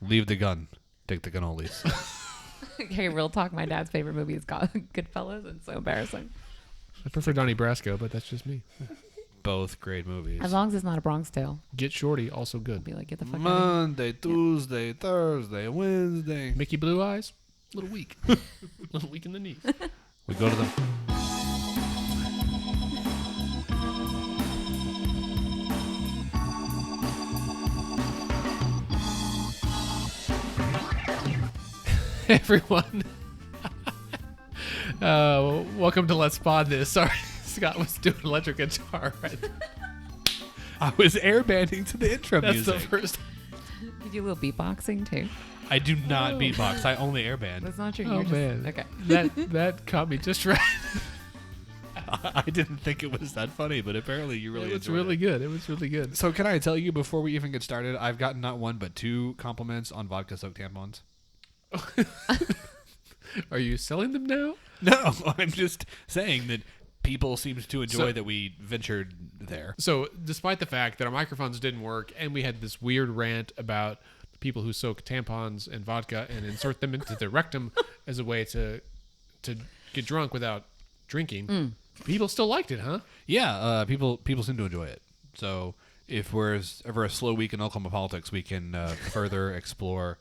Leave the gun. Take the cannolis. Okay, real talk. My dad's favorite movie is Goodfellas, and it's so embarrassing. I prefer Donnie Brasco, but that's just me. Both great movies. As long as it's not a Bronx Tale. Get Shorty, also I'll good. be like, get the fuck out Monday, Tuesday, Thursday, Wednesday. Mickey Blue Eyes, a little weak. A little weak in the knees. We go to the... Everyone. Welcome to Let's Pod This. Sorry, Scott was doing electric guitar. Right? I was airbanding to the intro That's music. the first. You do a little beatboxing too. I do not beatbox. I only airband. That's not your. Oh man. Okay. That caught me just right. I didn't think it was that funny, but apparently you really It was enjoyed really it. good. It was really good. So can I tell you before we even get started, I've gotten not one but two compliments on vodka soaked tampons. Are you selling them now? No, I'm just saying that people seemed to enjoy So- that we ventured there. So, despite the fact that our microphones didn't work and we had this weird rant about people who soak tampons in vodka and insert them into their rectum as a way to get drunk without drinking, people still liked it, huh? Yeah, people seem to enjoy it. So if we're ever a slow week in Oklahoma politics, we can further explore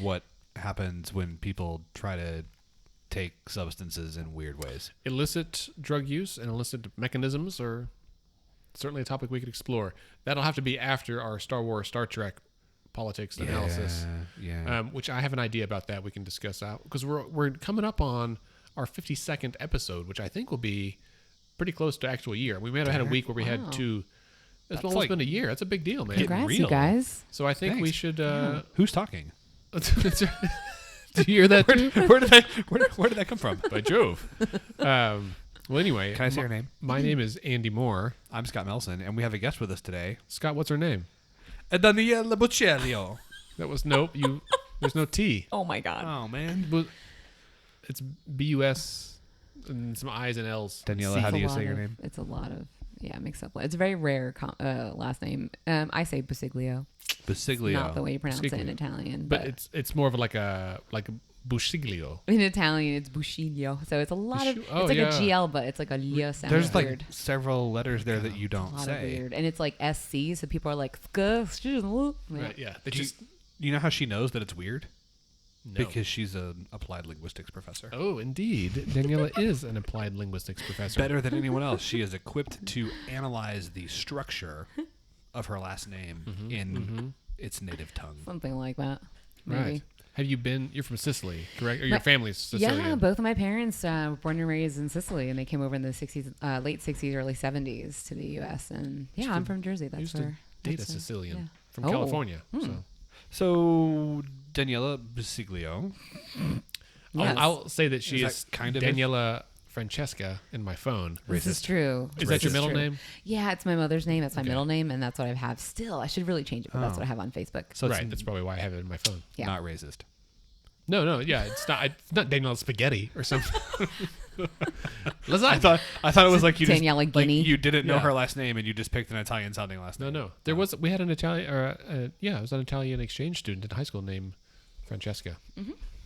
what happens when people try to take substances in weird ways. Illicit drug use and illicit mechanisms are certainly a topic we could explore. That'll have to be after our Star Wars, Star Trek politics analysis, Yeah. which I have an idea about that we can discuss out because we're coming up on our 52nd episode, which I think will be pretty close to actual year. We may have had a week where we had two. It's That's almost like been a year. That's a big deal, man. Congrats, real. you guys. So I think we Thanks. should. Who's talking? Do you hear that? Too? Where did that come from? By Jove. Well, anyway. Can I say your name? My name is Andy Moore. I'm Scott Melson, and we have a guest with us today. Scott, what's her name? Daniela Busciglio. That was nope. There's no T. Oh my God. Oh man, It's B-U-S and some I's and L's. Daniela, It's how a do you lot say your of- name? It's a lot of mix up. It's a very rare last name. I say Busciglio. Busciglio. Not the way you pronounce it in Busciglio. Italian, But it's more of like a Busciglio. in Italian it's Busciglio. So it's a lot of. Busci- It's oh, like yeah. a GL, but it's like a L sound. There's like weird. several letters there that you A don't lot of say. weird, and it's like SC, so people are like, Right, yeah. They Do just you know how she knows that it's weird? no. Because she's an applied linguistics professor. Oh, indeed. Daniela is an applied linguistics professor. Better than anyone else, she is equipped to analyze the structure of her last name in its native tongue. something like that. Maybe. Right. Have you been? You're from Sicily, correct? Or your family's Sicilian? Yeah, both of my parents were born and raised in Sicily, and they came over in the late 60s, early 70s to the U.S. And yeah, I'm from Jersey. I That's used to where. date a that's where- Sicilian yeah. from Oh. California. So So, Daniela Busciglio. Yes. I'll say that she Is is that kind of Daniela Francesca in my phone. This is true. Is that your This middle true. name? Yeah, it's my mother's name. That's my Okay. middle name, and that's what I have still. I should really change it, but that's Oh. what I have on Facebook. So it's Right. That's probably why I have it in my phone. Yeah. not racist. No, yeah, it's not Daniela Spaghetti or something. Lasagna. I thought it was like you just Daniela like Guinea. you didn't know Yeah. her last name and you just picked an Italian sounding last name. No. We had an Italian, I was an Italian exchange student in high school named Francesca.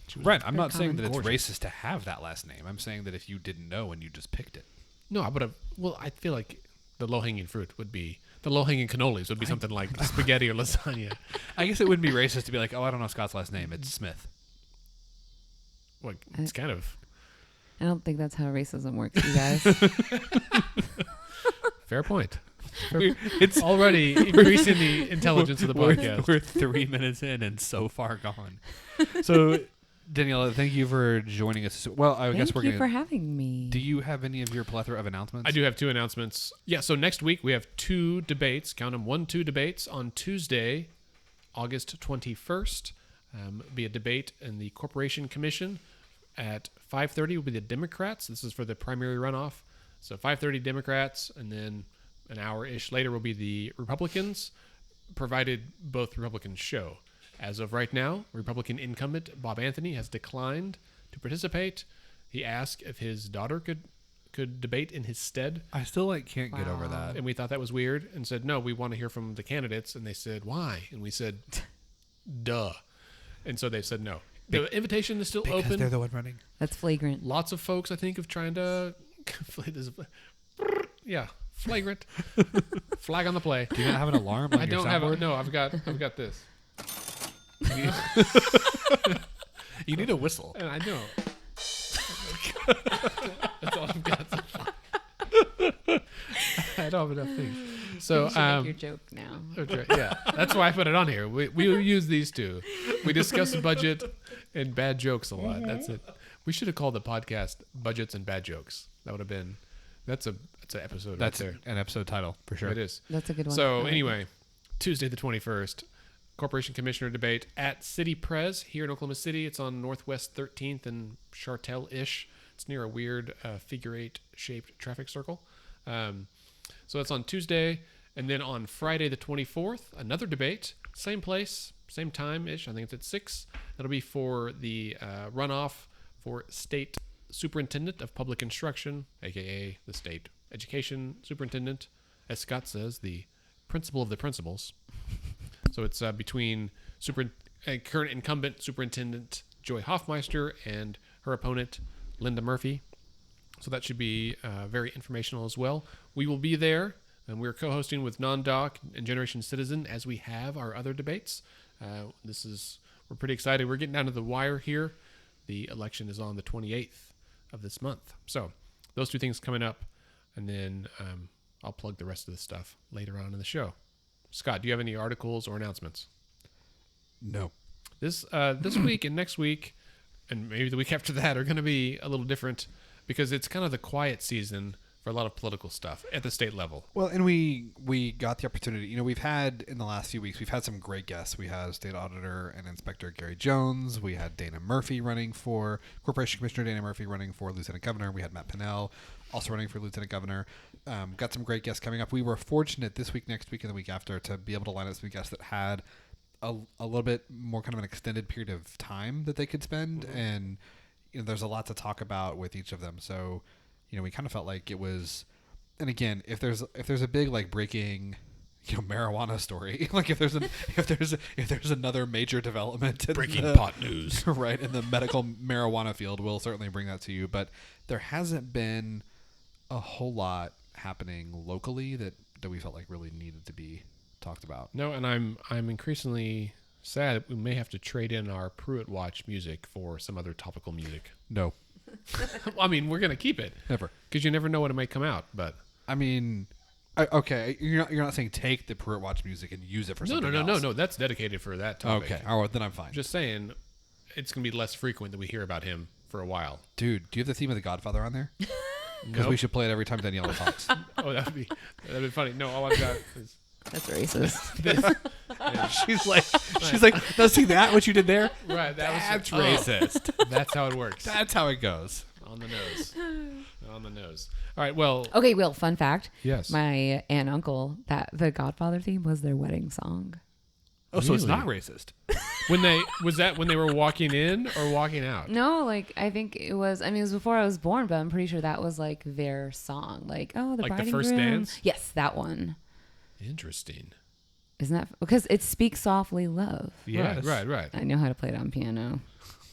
She was Right. I'm Very not saying common. that it's Gorgeous. racist to have that last name. I'm saying that if you didn't know and you just picked it. No, I would have. Well, I feel like the low-hanging fruit would be the low-hanging cannolis would be something like spaghetti or lasagna. I guess it wouldn't be racist to be like, oh, I don't know Scott's last name. It's Smith. Well, it's kind of I don't think that's how racism works, you guys. fair point. It's Already increasing the intelligence of the podcast. We're 3 minutes in and so far gone. So, Daniela, thank you for joining us. Well, I guess Thank we're you going for to. having me. Do you have any of your plethora of announcements? I do have two announcements. Yeah, so next week we have two debates. Count them, 2 debates on Tuesday, August 21st. Be a debate in the Corporation Commission at 5:30 will be the Democrats. This is for the primary runoff. So 5:30 Democrats, and then an hour-ish later will be the Republicans, provided both Republicans show. As of right now, Republican incumbent Bob Anthony has declined to participate. He asked if his daughter could debate in his stead, I still can't get over that. and we thought that was weird and said, no, we want to hear from the candidates. And they said, why? And we said, Duh. And so they said no. The invitation is still Because open. they're the one running. That's flagrant. Lots of folks, I think, of trying to. Yeah, flagrant. Flag on the play. Do you not have an alarm on I your don't have. soundboard? No, I've got this. You need a whistle. And I know. That's all I've got. I don't have enough things. So, You should make your joke now. okay, yeah, that's why I put it on here. We use these two. We discuss budget and bad jokes a lot. That's it. We should have called the podcast "Budgets and Bad Jokes." That would have been. That's an episode. That's right there. an episode title for sure. It is. That's a good one. I So like anyway, Tuesday the 21st, Corporation Commissioner debate at City Pres here in Oklahoma City. It's on Northwest 13th and Chartel-ish. It's near a weird figure 8 shaped traffic circle. So that's on Tuesday. And then on Friday the 24th, another debate. Same place, same time-ish. I think it's at 6. That'll be for the runoff for State Superintendent of Public Instruction, a.k.a. the State Education Superintendent. As Scott says, the principal of the principals. So it's between current incumbent Superintendent Joy Hoffmeister and her opponent, Linda Murphy. So that should be very informational as well. We will be there, and we're co-hosting with Non-Doc and Generation Citizen as we have our other debates. We're pretty excited. We're getting down to the wire here. The election is on the 28th of this month. So those two things coming up, and then I'll plug the rest of the stuff later on in the show. Scott, do you have any articles or announcements? No. This week and next week, and maybe the week after that, are going to be a little different because it's kind of the quiet season for a lot of political stuff at the state level. Well, and we got the opportunity. You know, we've had in the last few weeks, we've had some great guests. We had State Auditor and Inspector Gary Jones. We had Dana Murphy running for Corporation Commissioner. Dana Murphy running for Lieutenant Governor. We had Matt Pinnell also running for Lieutenant Governor. Got some great guests coming up. We were fortunate this week, next week, and the week after to be able to line up some guests that had a little bit more kind of an extended period of time that they could spend. Mm-hmm. And you know, there's a lot to talk about with each of them. So, you know, we kind of felt like it was, and again, if there's a big like breaking, you know, marijuana story, like if there's another major development, Breaking pot news, right, in the medical marijuana field, we'll certainly bring that to you. But there hasn't been a whole lot happening locally that we felt like really needed to be talked about. No, and I'm increasingly sad that we may have to trade in our Pruitt Watch music for some other topical music. No. Well, I mean, we're gonna keep it Never, because you never know when it might come out. But I mean, okay, you're not saying take the Pruitt Watch music and use it for something else. No. That's dedicated for that topic. Okay, all right, then I'm fine. Just saying, it's gonna be less frequent that we hear about him for a while. Dude, do you have the theme of The Godfather on there? Because Nope. we should play it every time Daniela talks. Oh, that'd be funny. No, all I've got is That's racist. this. she's like, now see that what you did there? Right, That's was racist. That's how it works. That's how it goes. On the nose. On the nose. All right. Well. Okay, Will, fun fact. Yes. My aunt and uncle, that the Godfather theme was their wedding song. Oh, so it's Really? not racist. When they were walking in or walking out? No, like I think it was. I mean, it was before I was born, but I'm pretty sure that was like their song. Like, oh, the Like the bride and first groom. dance? Yes, that one. Interesting. Isn't that because it speaks softly, love? Yes. Right. I know how to play it on piano.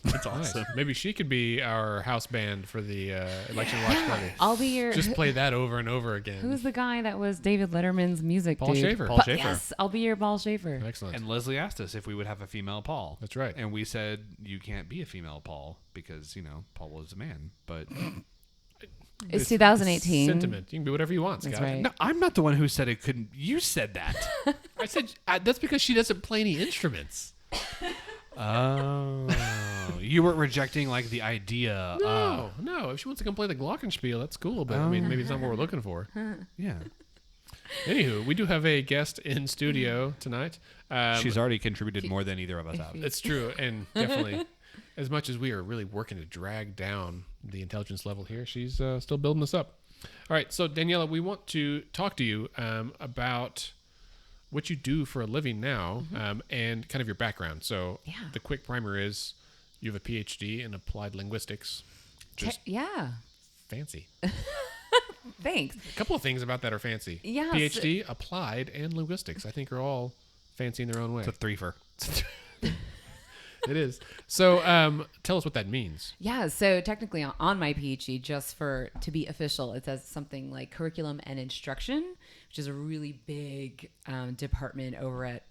That's Nice. awesome. Maybe she could be our house band for the election watch party. I'll be your. Just play that over and over again. Who's the guy that was David Letterman's music Paul dude? Schaefer. Paul Schaefer. Yes, I'll be your Paul Schaefer. Excellent. And Leslie asked us if we would have a female Paul. That's right. And we said, you can't be a female Paul because, you know, Paul is a man. But It's 2018. Sentiment. You can be whatever you want, Scott. That's right. no, I'm not the one who said it couldn't. You said that. I said that's because she doesn't play any instruments. Oh. You were rejecting, like, the idea No. If she wants to come play the glockenspiel, that's cool. But I mean, maybe it's not what we're looking for. Yeah. Anywho, we do have a guest in studio tonight. She's already contributed more than either of us have. It's true, and definitely, as much as we are really working to drag down the intelligence level here, she's still building us up. All right, so Daniela, we want to talk to you about what you do for a living now, and kind of your background. So Yeah. the quick primer is you have a PhD in applied linguistics. Just Yeah. fancy. Thanks. A couple of things about that are fancy. Yeah, PhD, applied, and linguistics, I think are all fancy in their own way. It's a threefer. It is. So tell us what that means. Yeah, so technically on my PhD, just to be official, it says something like curriculum and instruction, which is a really big department over at,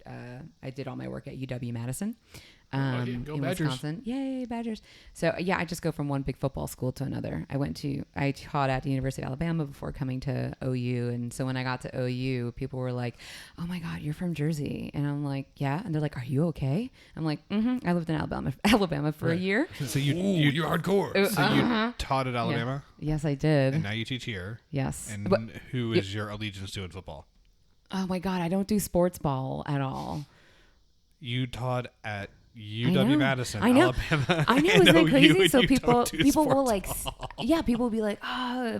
I did all my work at UW-Madison. Go In Badgers. Wisconsin. Yay, Badgers. So yeah, I just go from one big football school to another. I taught at the University of Alabama before coming to OU. And so when I got to OU, people were like, oh my God, you're from Jersey. And I'm like, yeah. And they're like, are you okay? I'm like, mm-hmm. I lived in Alabama for a year. So you're hardcore. So you taught at Alabama, Yes, I did. and now you teach here. Yes. And But- who is your allegiance to in football? oh my God, I don't do sports ball at all. You taught at UW-Madison, I know. Alabama. I know, and isn't that OU, crazy? and So you people don't do will sports like, ball. people will be like,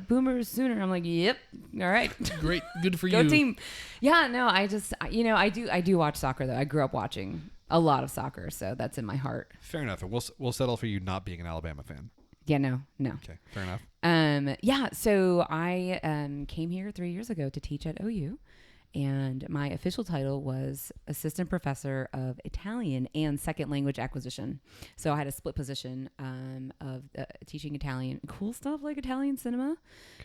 boomers sooner. I'm like, yep, all right, Great. Good for go you. team. Yeah, no, I just, I do watch soccer though. I grew up watching a lot of soccer, so that's in my heart. Fair enough. We'll settle for you not being an Alabama fan. Yeah, no. Okay, fair enough. Yeah, so I came here 3 years ago to teach at OU. And my official title was assistant professor of Italian and second language acquisition. So I had a split position of teaching Italian, cool stuff like Italian cinema.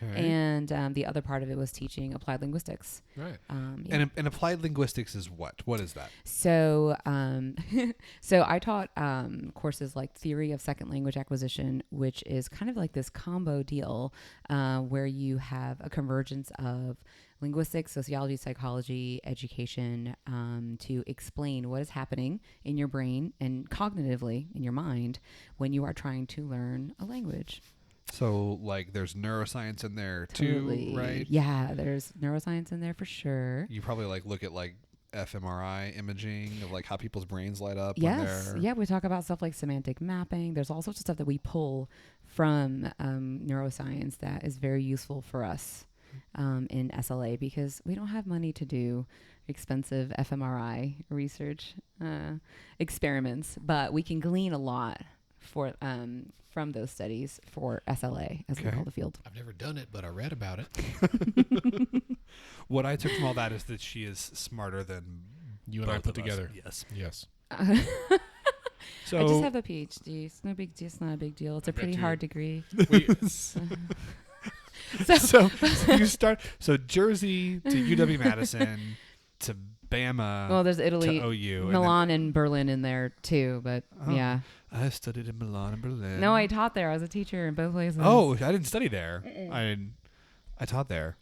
Okay. And the other part of it was teaching applied linguistics. Right. Yeah. And applied linguistics is what? What is that? So, so I taught courses like theory of second language acquisition, which is kind of like this combo deal where you have a convergence of linguistics, sociology, psychology, education to explain what is happening in your brain and cognitively in your mind when you are trying to learn a language. So, like, there's neuroscience in there Totally. too, right? Yeah, there's neuroscience in there for sure. You probably like look at like fMRI imaging of like how people's brains light up. Yes. When they're... Yeah, we talk about stuff like semantic mapping. There's all sorts of stuff that we pull from neuroscience that is very useful for us in SLA because we don't have money to do expensive fMRI research experiments, but we can glean a lot for from those studies for SLA, as we call the field. I've never done it, but I read about it. What I took from all that is that she is smarter than You and I both put of us. together. Yes. Yes. So I just have a PhD. It's no big. It's not a big deal. It's a bet pretty you- hard degree. so you start Mm-hmm. Jersey to UW-Madison to Bama. Well, there's Italy, to OU, and Milan, and Berlin in there too. But Oh. yeah, I studied in Milan and Berlin. no, I taught there. I was a teacher in both places. Oh, I didn't study there. I taught there.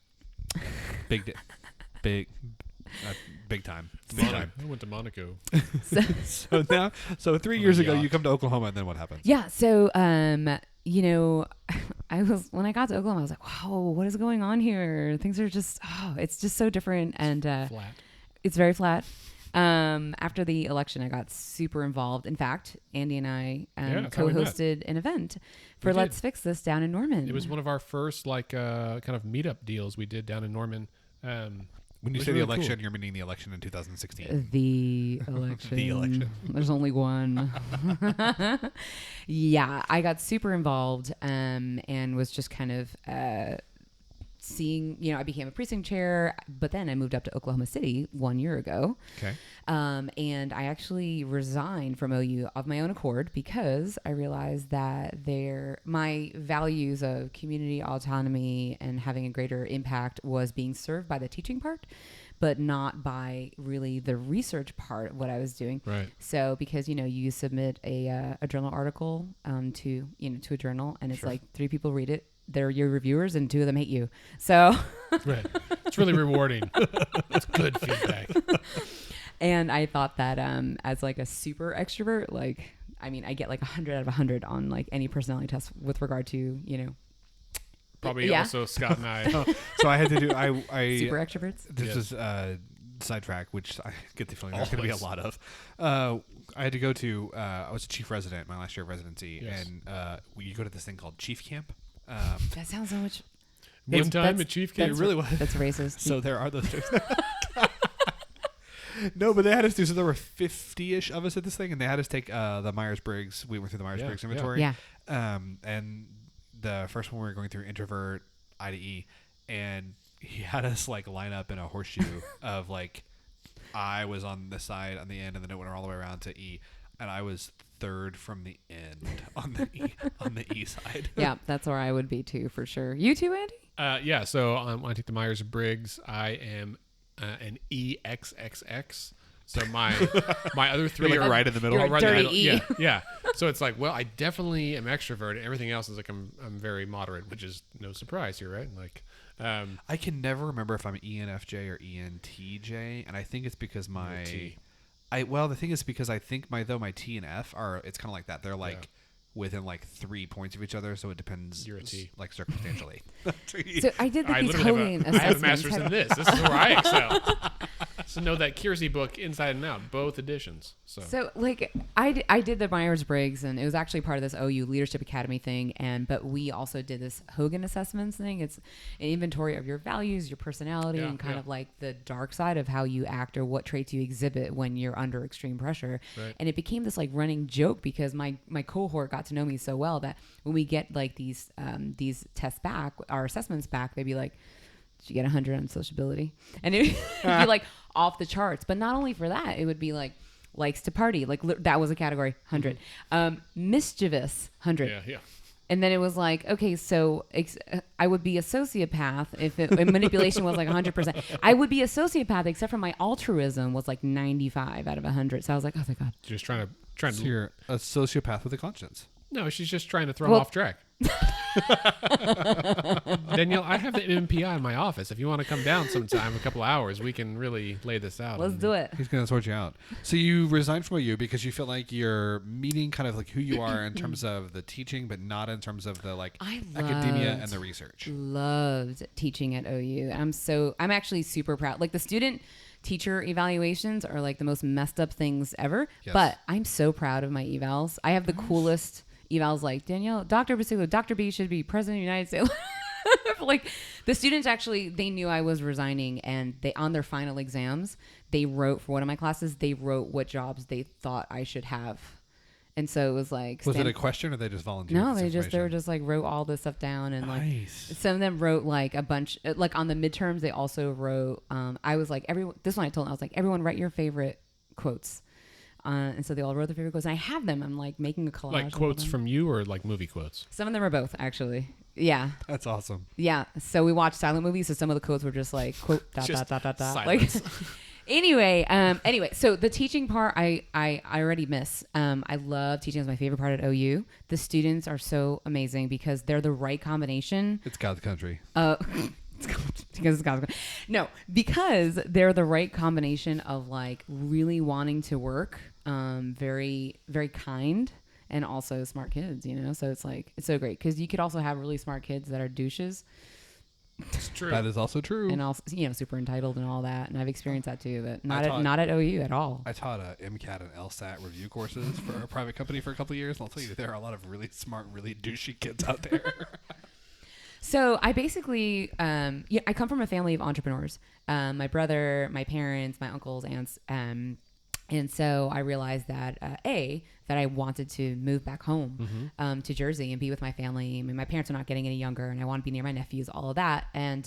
Big time. Big time. I went to Monaco. So 3 On a years ago, yacht. you come to Oklahoma, and then what happens? Yeah. So, when I got to Oklahoma, I was like, wow, what is going on here? Things are just, it's just so different. And Flat. it's very flat. After the election, I got super involved. In fact, Andy and I that's how we met. co-hosted an event for We did. Let's Fix This down in Norman. It was one of our first kind of meetup deals we did down in Norman. When you It was say the really election, cool. you're meaning the election in 2016. The election. The election. There's only one. Yeah, I got super involved and was just kind of seeing, I became a precinct chair, but then I moved up to Oklahoma City 1 year ago. Okay. And I actually resigned from OU of my own accord because I realized that my values of community autonomy and having a greater impact was being served by the teaching part, but not by really the research part of what I was doing. Right. So because, you submit a journal article to a journal and it's Sure. like 3 people read it. They're your reviewers and 2 of them hate you. So Right. It's really rewarding. It's good feedback. And I thought that as like a super extrovert, I get like 100 out of 100 on like any personality test with regard to, Probably Yeah. also Scott and I. So I had to do. I super extroverts. This Yes. is sidetrack, which I get the feeling there's going to be a Always. lot of. I had to go to. I was a chief resident my last year of residency, Yes. and you go to this thing called Chief Camp. That sounds so much. One It's- time that's- at Chief It Camp. really was. That's racist. So there are those. No, but they had us do. So there were 50-ish of us at this thing, and they had us take the Myers-Briggs. We went through the Myers-Briggs Yeah, inventory. yeah. And the first one we were going through introvert, IDE, and he had us like line up in a horseshoe of like I was on the side on the end, and then it went all the way around to E. and I was third from the end on the E side. Yeah, that's where I would be too, for sure. You too, Andy? Yeah. So when I take the Myers-Briggs, I am an EXXX. So my other three You're like are right in the middle. You're a right in the dirty middle. E. Yeah. So it's like, well, I definitely am extroverted. Everything else is like I'm very moderate, which is no surprise here, right? Like, I can never remember if I'm ENFJ or ENTJ, and I think it's because my T. the thing is because I think my T and F are, it's kind of like that. They're like Yeah. within like 3 points of each other, so it depends. You're a T. Like circumstantially. So I did I these literally Hogan have a assessments. master's in this. This is where I excel. So know that Kiersey book inside and out, both editions. So like I did the Myers-Briggs, and it was actually part of this OU Leadership Academy thing, but we also did this Hogan assessments thing. It's an inventory of your values, your personality, and kind of like the dark side of how you act or what traits you exhibit when you're under extreme pressure. Right. And it became this like running joke because my cohort got to know me so well that when we get like these tests back, our assessments back, they'd be like, did you get 100 on sociability? And it would be like off the charts. But not only for that, it would be like likes to party. Like that was a category, 100. Mischievous, 100. Yeah. And then it was like, okay, so I would be a sociopath if manipulation was like 100%. I would be a sociopath except for my altruism was like 95 out of 100. So I was like, oh my God. Just trying So to. you're a sociopath with a conscience. No, she's just trying to throw him off track. Danielle, I have the MPI in my office. If you want to come down sometime, a couple hours, we can really lay this out. Let's do it. He's going to sort you out. So you resigned from OU because you feel like you're meeting kind of like who you are in terms of the teaching, but not in terms of the like academia and the research. Loved teaching at OU. I'm actually super proud. Like the student teacher evaluations are like the most messed up things ever, but I'm so proud of my evals. I have the coolest evals, like Danielle, Dr. Busciglio, Dr. B should be president of the United States. Like the students actually, they knew I was resigning, and they, on their final exams, they wrote for one of my classes, they wrote what jobs they thought I should have. And so it was like, was it a question or they just volunteered? No, they were just like wrote all this stuff down, and like some of them wrote like a bunch, like on the midterms, they also wrote, I was like, this one I told them, I was like, everyone write your favorite quotes. And so they all wrote their favorite quotes, and I have them. I'm like making a collage. Like quotes from you or like movie quotes? Some of them are both, actually. Yeah. That's awesome. Yeah. So we watched silent movies, so some of the quotes were just like quote dot dot dot dot dot. Like silence. anyway, so the teaching part I already miss. I love teaching. It's my favorite part at OU. The students are so amazing because they're the right combination. It's God's country. Because they're the right combination of like really wanting to work, very, very kind, and also smart kids, you know? So it's like, it's so great because you could also have really smart kids that are douches. It's true. That is also true. And also, you know, super entitled and all that. And I've experienced that too, but not at OU at all. I taught MCAT and LSAT review courses for a private company for a couple of years, and I'll tell you, there are a lot of really smart, really douchey kids out there. So I basically, I come from a family of entrepreneurs. My brother, my parents, my uncles, aunts, and so I realized that that I wanted to move back home to Jersey and be with my family. I mean, my parents are not getting any younger, and I want to be near my nephews, all of that. And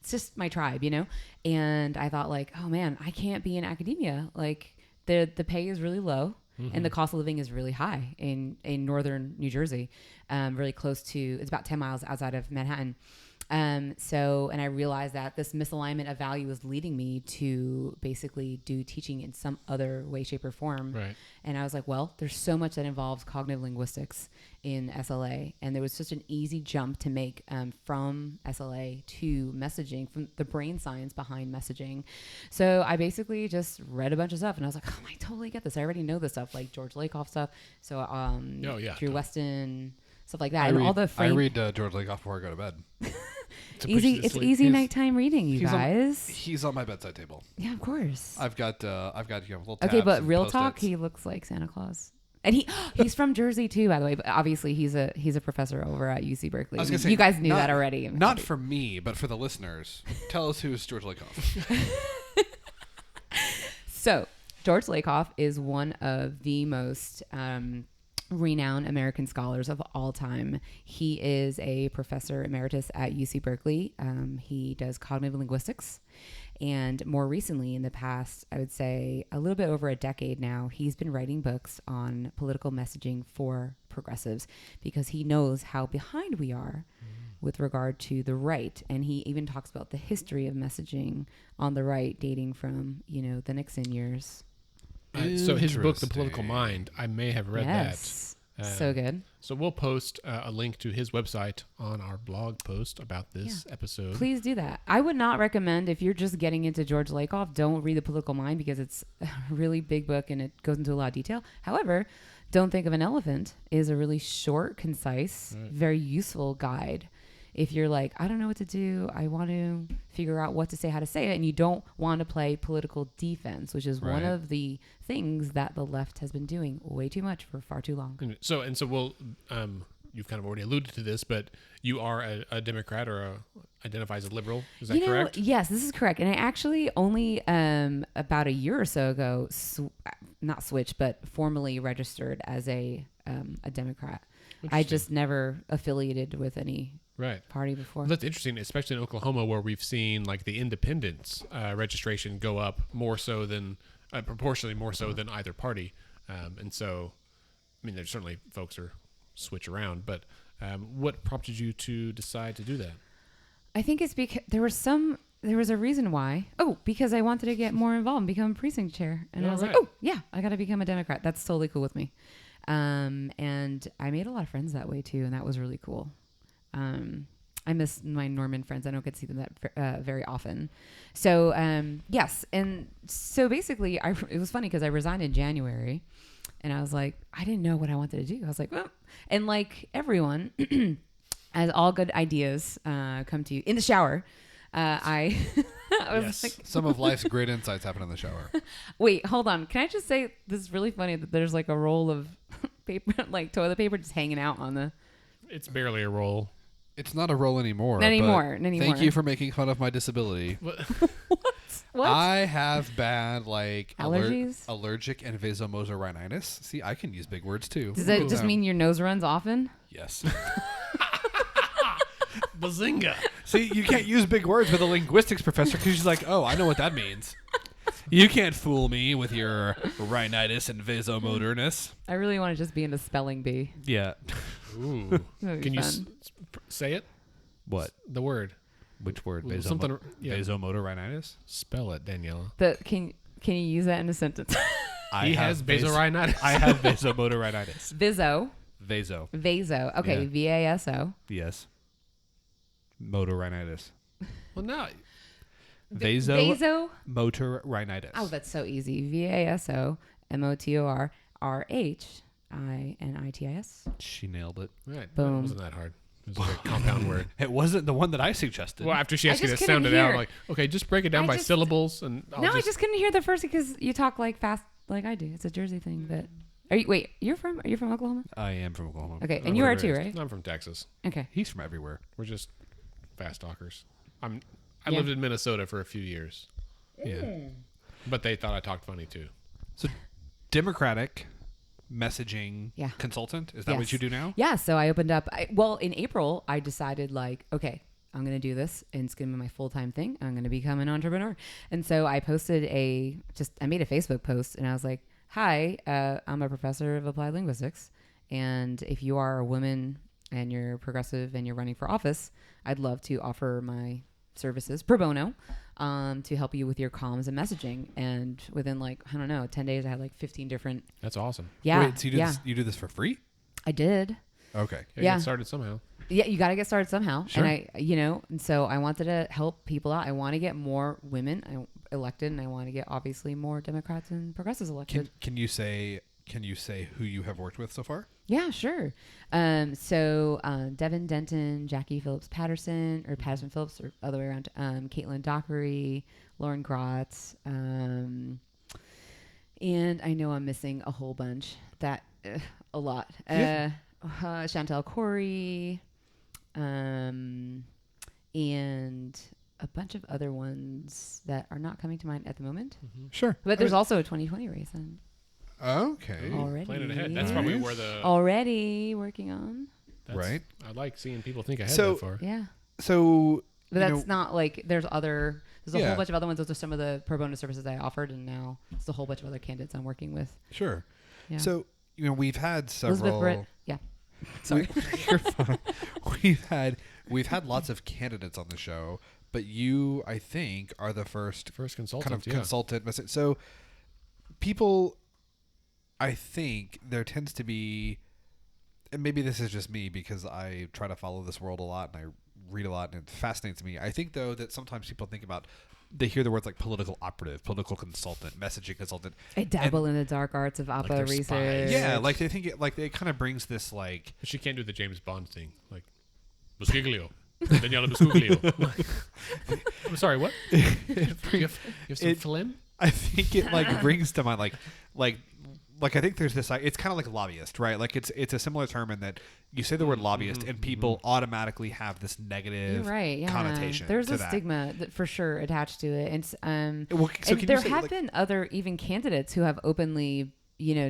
it's just my tribe, you know. And I thought, like, oh man, I can't be in academia. Like the pay is really low. And the cost of living is really high in northern New Jersey, really close to, it's about 10 miles outside of Manhattan. And I realized that this misalignment of value was leading me to basically do teaching in some other way, shape, or form. Right. And I was like, well, there's so much that involves cognitive linguistics in SLA. And there was such an easy jump to make from SLA to messaging, from the brain science behind messaging. So I basically just read a bunch of stuff, and I was like, oh, I totally get this. I already know this stuff, like George Lakoff stuff. So Drew Weston, stuff like that. I read George Lakoff before I go to bed. It's easy nighttime reading, you guys. He's on my bedside table. Yeah, of course. I've got little tabs. Okay, but real talk, Post-its. he looks like Santa Claus. And he's from Jersey too, by the way. But obviously, he's a professor over at UC Berkeley. I was gonna say, you guys knew that already. Not for me, but for the listeners. Tell us who's George Lakoff. So George Lakoff is one of the most renowned American scholars of all time. He is a professor emeritus at UC Berkeley. He does cognitive linguistics, And more recently, in the past, I would say a little bit over a decade now, he's been writing books on political messaging for progressives because he knows how behind we are with regard to the right. And he even talks about the history of messaging on the right dating from, the Nixon years. So his book, The Political Mind, I may have read that. So good. So we'll post a link to his website on our blog post about this episode. Please do that. I would not recommend, if you're just getting into George Lakoff, don't read The Political Mind because it's a really big book and it goes into a lot of detail. However, Don't Think of an Elephant is a really short, concise, very useful guide. If you're like, I don't know what to do, I want to figure out what to say, how to say it, and you don't want to play political defense, which is one of the things that the left has been doing way too much for far too long. So we'll, you've kind of already alluded to this, but you are a Democrat or identify as a liberal. Is that correct? Yes, this is correct. And I actually only about a year or so ago, not switched, but formally registered as a Democrat. I just never affiliated with any party before. Well, that's interesting, especially in Oklahoma, where we've seen like the independents registration go up more so than proportionally more so than either party, and so I mean, there's certainly folks who switch around, but what prompted you to decide to do that? I think it's because there was a reason why. Oh, because I wanted to get more involved and become precinct chair, and I was like, oh yeah, I got to become a Democrat. That's totally cool with me. And I made a lot of friends that way too, and that was really cool. I miss my Norman friends. I don't get to see them that very often. So yes, and so basically, it was funny because I resigned in January, and I was like, I didn't know what I wanted to do. I was like, well, and like everyone, as all good ideas come to you in the shower. I was like, some of life's great insights happen in the shower. Wait, hold on. Can I just say this is really funny that there's like a roll of paper, like toilet paper, just hanging out on the. It's barely a roll. It's not a roll anymore. Not anymore. Thank you for making fun of my disability. What? I have bad allergies, allergic and vasomotor rhinitis. See, I can use big words too. Does that just mean your nose runs often? Yes. Bazinga. See, you can't use big words with a linguistics professor because she's like, oh, I know what that means. You can't fool me with your rhinitis and vasomotorness. I really want to just be in a spelling bee. Yeah. Ooh. Can you say it? What? The word. Which word? Vasomotor rhinitis? Spell it, Daniela. Can you use that in a sentence? He has vasorhinitis. I have vasomotor rhinitis. Vaso. Okay, Yeah. V-A-S-O. Yes. Motor rhinitis. Well, no. Vaso? Motor rhinitis. Oh, that's so easy. V-A-S-O-M-O-T-O-R-R-H-I-N-I-T-I-S. She nailed it. Right. Boom. It wasn't that hard. It was a very compound word. It wasn't the one that I suggested. Well, after she asked me to just sound it couldn't out, hear. I'm like, okay, just break it down by syllables. And I just couldn't hear the first because you talk like fast like I do. It's a Jersey thing that... Are you from Oklahoma? I am from Oklahoma. Okay, and you are too, right? I'm from Texas. Okay. He's from everywhere. We're just fast talkers. I lived in Minnesota for a few years. Yeah. But they thought I talked funny too. So, Democratic messaging consultant. Is that what you do now? Yeah. So I opened up. In April, I decided like, okay, I'm going to do this, and it's going to be my full-time thing. I'm going to become an entrepreneur. And so I posted I made a Facebook post, and I was like, hi, I'm a professor of applied linguistics, and if you are a woman and you're progressive and you're running for office, I'd love to offer my services pro bono to help you with your comms and messaging. And within 10 days, I had 15 different. That's awesome. Yeah. Wait, so you do this for free? I did. Okay. Yeah. Get started somehow. Yeah, you got to get started somehow. Sure. And and so I wanted to help people out. I want to get more women elected, and I want to get obviously more Democrats and progressives elected. Can you say who you have worked with so far? Yeah, sure. So Devin Denton, Jackie Phillips Patterson, or Patterson Phillips, or other way around. Caitlin Dockery, Lauren Grotz, and I know I'm missing a whole bunch. A lot. Chantel Corey, and a bunch of other ones that are not coming to mind at the moment. Mm-hmm. Sure. But there's also a 2020 race. And okay. Already. Planning ahead. That's probably where the... Already working on. Right. I like seeing people think ahead So- that far. Yeah. So But that's not like there's a Yeah. whole bunch of other ones. Those are some of the pro bono services I offered, and now it's a whole bunch of other candidates I'm working with. Sure. Yeah. So, we've had several. Elizabeth Britt. Yeah. Sorry. You're fine. We've had lots of candidates on the show, but you, I think, are the first consultant. kind of consultant. So, people, I think there tends to be, and maybe this is just me because I try to follow this world a lot and I read a lot and it fascinates me. I think though that sometimes people think about, they hear the words like political operative, political consultant, messaging consultant. I dabble in the dark arts of oppo they're research. spies. Yeah, like they think it kind of brings this like. But she can't do the James Bond thing, like Busciglio, Daniela Busciglio. I'm sorry, what? you have some phlegm? I think it like brings to mind like I think there's this. It's kind of like lobbyist, right? Like it's a similar term in that you say the word lobbyist and people automatically have this negative connotation. There's to a that. stigma that for sure attached to it, and Well, so and can there you say, have like- been other even candidates who have openly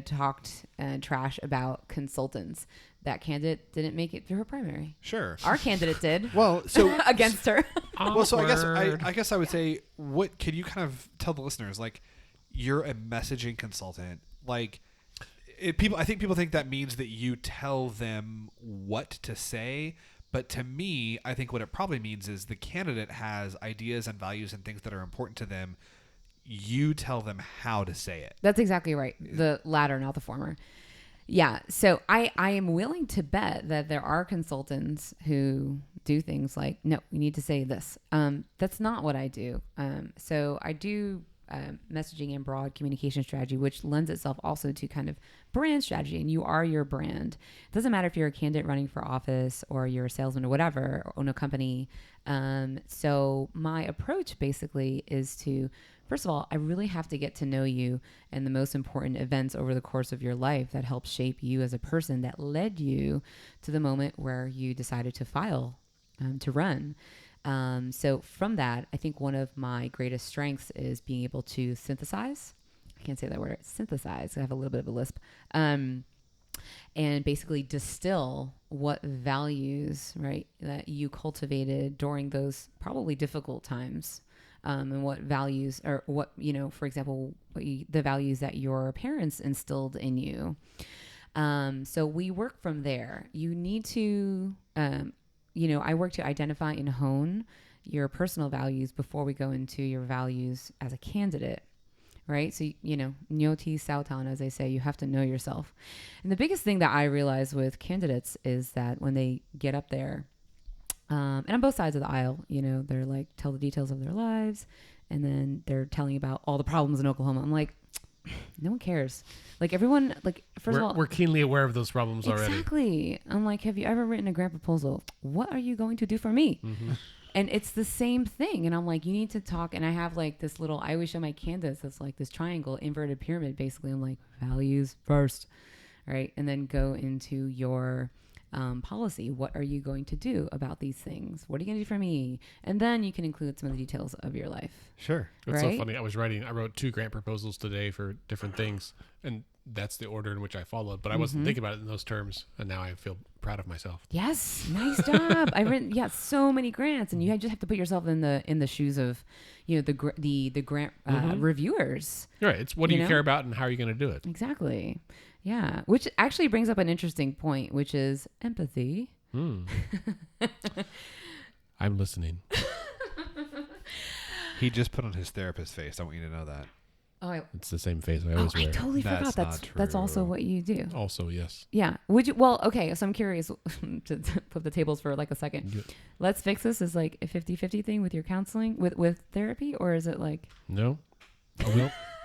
talked trash about consultants. That candidate didn't make it through her primary. Sure. Our candidate did. Well, so against her. well, so Awkward. I guess I would say, what can you kind of tell the listeners? Like, you're a messaging consultant. Like, I think people think that means that you tell them what to say. But to me, I think what it probably means is the candidate has ideas and values and things that are important to them. You tell them how to say it. That's exactly right. The latter, not the former. Yeah. So I am willing to bet that there are consultants who do things like, no, you need to say this. That's not what I do. So I do messaging and broad communication strategy, which lends itself also to kind of brand strategy. And you are your brand. It doesn't matter if you're a candidate running for office or you're a salesman or whatever, or own a company. So my approach basically is to, first of all, I really have to get to know you and the most important events over the course of your life that help shape you as a person that led you to the moment where you decided to file to run. So from that, I think one of my greatest strengths is being able to synthesize. I can't say that word, synthesize. I have a little bit of a lisp. And basically distill what values, right, that you cultivated during those probably difficult times. And what values, or what, for example, the values that your parents instilled in you. So we work from there. You need to, I work to identify and hone your personal values before we go into your values as a candidate, right? So, Nyoti Sautan, as they say, you have to know yourself. And the biggest thing that I realize with candidates is that when they get up there, and on both sides of the aisle, they're like, tell the details of their lives. And then they're telling about all the problems in Oklahoma. I'm like, no one cares. Like everyone, like, first of all, we're keenly aware of those problems already. Exactly. I'm like, have you ever written a grant proposal? What are you going to do for me? Mm-hmm. And it's the same thing. And I'm like, you need to talk. And I have like this little, I always show my candidates, it's like this triangle, inverted pyramid. Basically, I'm like, values first, right? And then go into your policy. What are you going to do about these things? What are you going to do for me? And then you can include some of the details of your life. Sure. It's right? so funny. I wrote 2 grant proposals today for different things, and that's the order in which I followed. But I wasn't thinking about it in those terms, and now I feel proud of myself. Yes, nice job. I written so many grants, and you just have to put yourself in the shoes of the grant reviewers. Right. It's what do you know? care about, and how are you going to do it? Exactly. Yeah, which actually brings up an interesting point, which is empathy. I'm listening. He just put on his therapist face. I want you to know that. Oh, It's the same face I always I wear. totally That's forgot. not That's also true. what you do. Also, yes. Yeah. Would you? Well, okay. So I'm curious to flip the tables for like a second. Yeah. Let's fix this as like a 50-50 thing with your counseling with therapy, or is it like? No.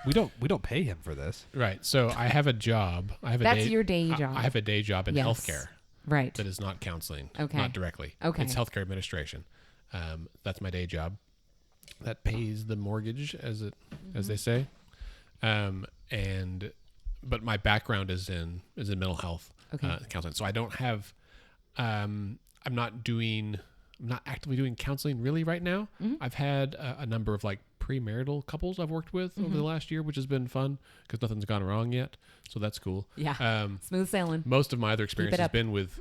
We don't pay him for this. Right. So I have a job. That's your day job. I have a day job in Yes. healthcare Right. that is not counseling. Okay. Not directly. Okay. It's healthcare administration. That's my day job. That pays the mortgage, as they say. But my background is in mental health counseling. So I don't have. I'm not actively doing counseling really right now. I've had a number of like premarital couples I've worked with over the last year, which has been fun because nothing's gone wrong yet. So that's cool. Yeah. Smooth sailing. Most of my other experience it has up. been with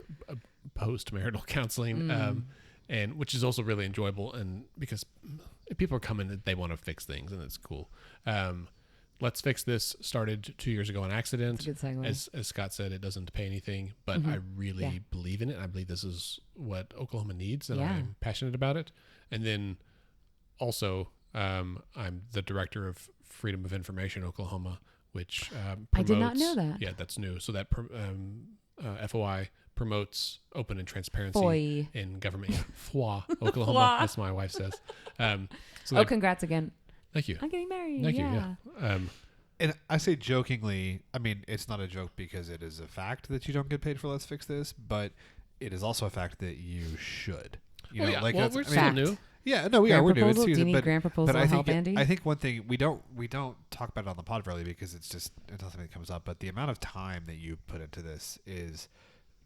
post-marital counseling. and which is also really enjoyable, and because people are coming, they want to fix things, and it's cool. Let's Fix This started 2 years ago on accident. That's a good segue. As Scott said, it doesn't pay anything, but I really believe in it. I believe this is what Oklahoma needs, and I'm passionate about it. And then also, I'm the director of Freedom of Information Oklahoma, which promotes, I did not know that. Yeah, that's new. So that FOI promotes open and transparency FOI. in government. Yeah, FOI, Oklahoma, as my wife says. So Congrats again. thank you. I'm getting married. Thank you. Yeah. And I say jokingly, I mean, it's not a joke because it is a fact that you don't get paid for Let's Fix This, but it is also a fact that you should. You know, yeah. like Well, that's, we're I mean, still Fact. new. yeah, no, we Grant are. We're new. proposal? It's Do you season, need but grant proposal I think help, Andy? I think one thing we don't talk about it on the pod really because it's not something that comes up. But the amount of time that you put into this is,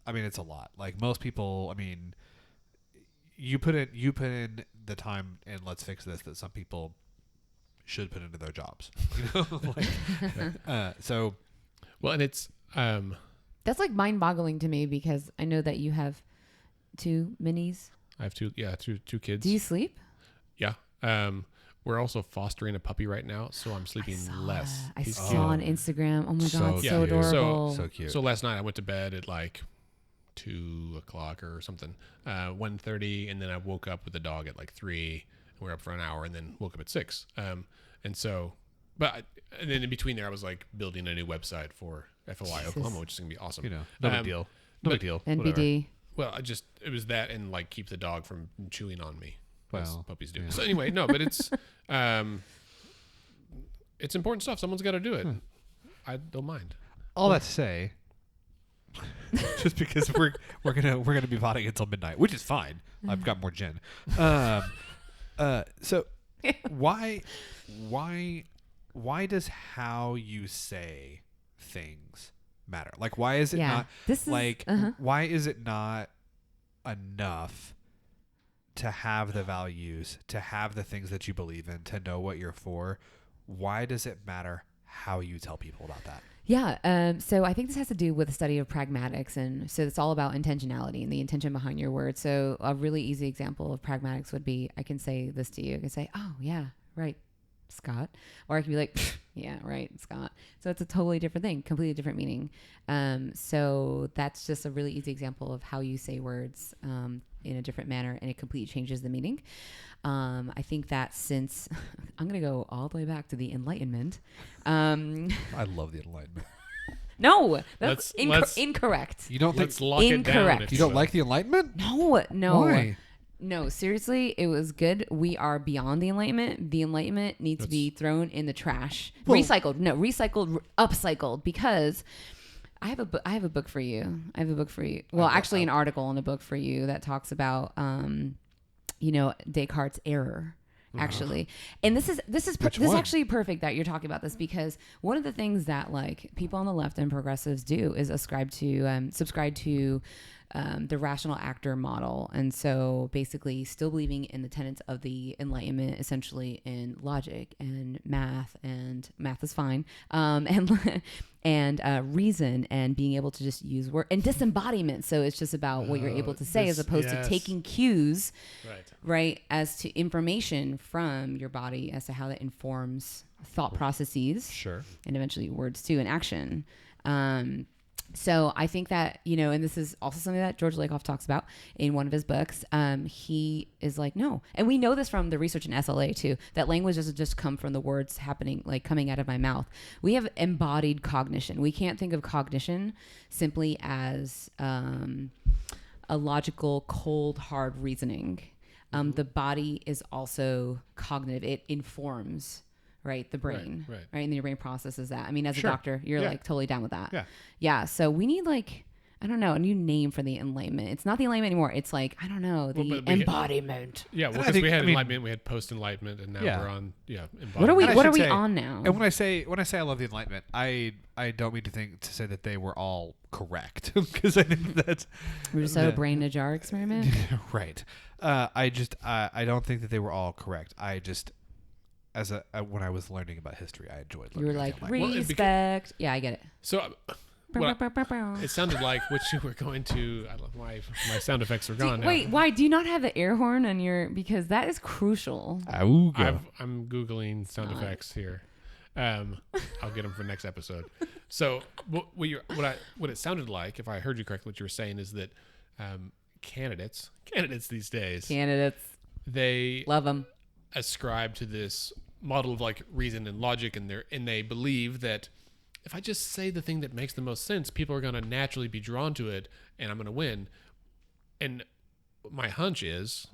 I mean, it's a lot. Like most people, I mean, you put in the time in Let's Fix This that some people should put into their jobs. You know, like, so. Well, and it's That's like mind-boggling to me because I know that you have 2 minis. I have two kids. Do you sleep? Yeah. We're also fostering a puppy right now, so I'm sleeping less. I He's saw cute. on Instagram. Oh my So god, so cute. adorable. So cute. So last night I went to bed at like 2:00 or something, 1:30, and then I woke up with the dog at like 3. And we're up for an hour, and then woke up at 6. And then in between there, I was like building a new website for FOI Oklahoma, which is gonna be awesome. You know, no big deal. No big deal. Whatever. NBD. Well, it was that and like keep the dog from chewing on me. As Well, puppies do. yeah. So anyway, no, but it's important stuff. Someone's got to do it. I don't mind. All that to say, just because we're gonna be potting until midnight, which is fine. I've got more gin. So why does how you say things matter? Like, why is it not why is it not enough to have the values, to have the things that you believe in, to know what you're for? Why does it matter how you tell people about that? Yeah. So I think this has to do with the study of pragmatics. And so it's all about intentionality and the intention behind your words. So a really easy example of pragmatics would be, I can say this to you. I can say, oh yeah, right, Scott. Or I can be like, yeah, right, Scott. So it's a totally different thing, completely different meaning. So that's just a really easy example of how you say words in a different manner, and it completely changes the meaning. I think that since I'm going to go all the way back to the Enlightenment. I love the Enlightenment. No, that's Let's- incorrect. You don't think Let's lock it down. Incorrect. if you don't will. like the Enlightenment? No. Why? No, seriously, it was good. We are beyond the Enlightenment. The Enlightenment needs to be thrown in the trash. Well- Recycled, upcycled, because I have a book for you. Well, actually an article and a book for you that talks about Descartes' error. Actually, and this is one? actually perfect that you're talking about this, because one of the things that like people on the left and progressives do is subscribe to the rational actor model. And so basically still believing in the tenets of the Enlightenment, essentially in logic and math is fine. And reason, and being able to just use word and disembodiment. So it's just about what you're able to say as opposed to taking cues, right, as to information from your body as to how that informs thought processes. Sure. And eventually words too, and action. So I think that, and this is also something that George Lakoff talks about in one of his books. He is like, no. And we know this from the research in SLA too, that language doesn't just come from the words happening, like coming out of my mouth. We have embodied cognition. We can't think of cognition simply as a logical, cold, hard reasoning. The body is also cognitive. It informs, right, the brain, right, and then your brain processes that. I mean, as a doctor, you're like totally down with that. Yeah. So we need a new name for the Enlightenment. It's not the Enlightenment anymore. It's like, I don't know, the embodiment. Yeah, well, because we had Enlightenment, we had post-Enlightenment, and now we're on embodiment. What are we on now? And when I say I love the Enlightenment, I don't mean to say that they were all correct, because I think that's we're just a brain in a jar experiment. Right. I don't think that they were all correct. I just when I was learning about history, I enjoyed learning. You were about like, the Enlightenment. respect. Yeah, I get it. So It sounded like what you were going to. I love my sound effects are gone now. Wait, why do you not have the air horn on your? Because that is crucial. I'm googling sound effects here. I'll get them for next episode. So what it sounded like, if I heard you correctly, what you were saying is that candidates these days, they Love them. ascribe to this model of like reason and logic, and they believe that if I just say the thing that makes the most sense, people are going to naturally be drawn to it, and I'm going to win. And my hunch is,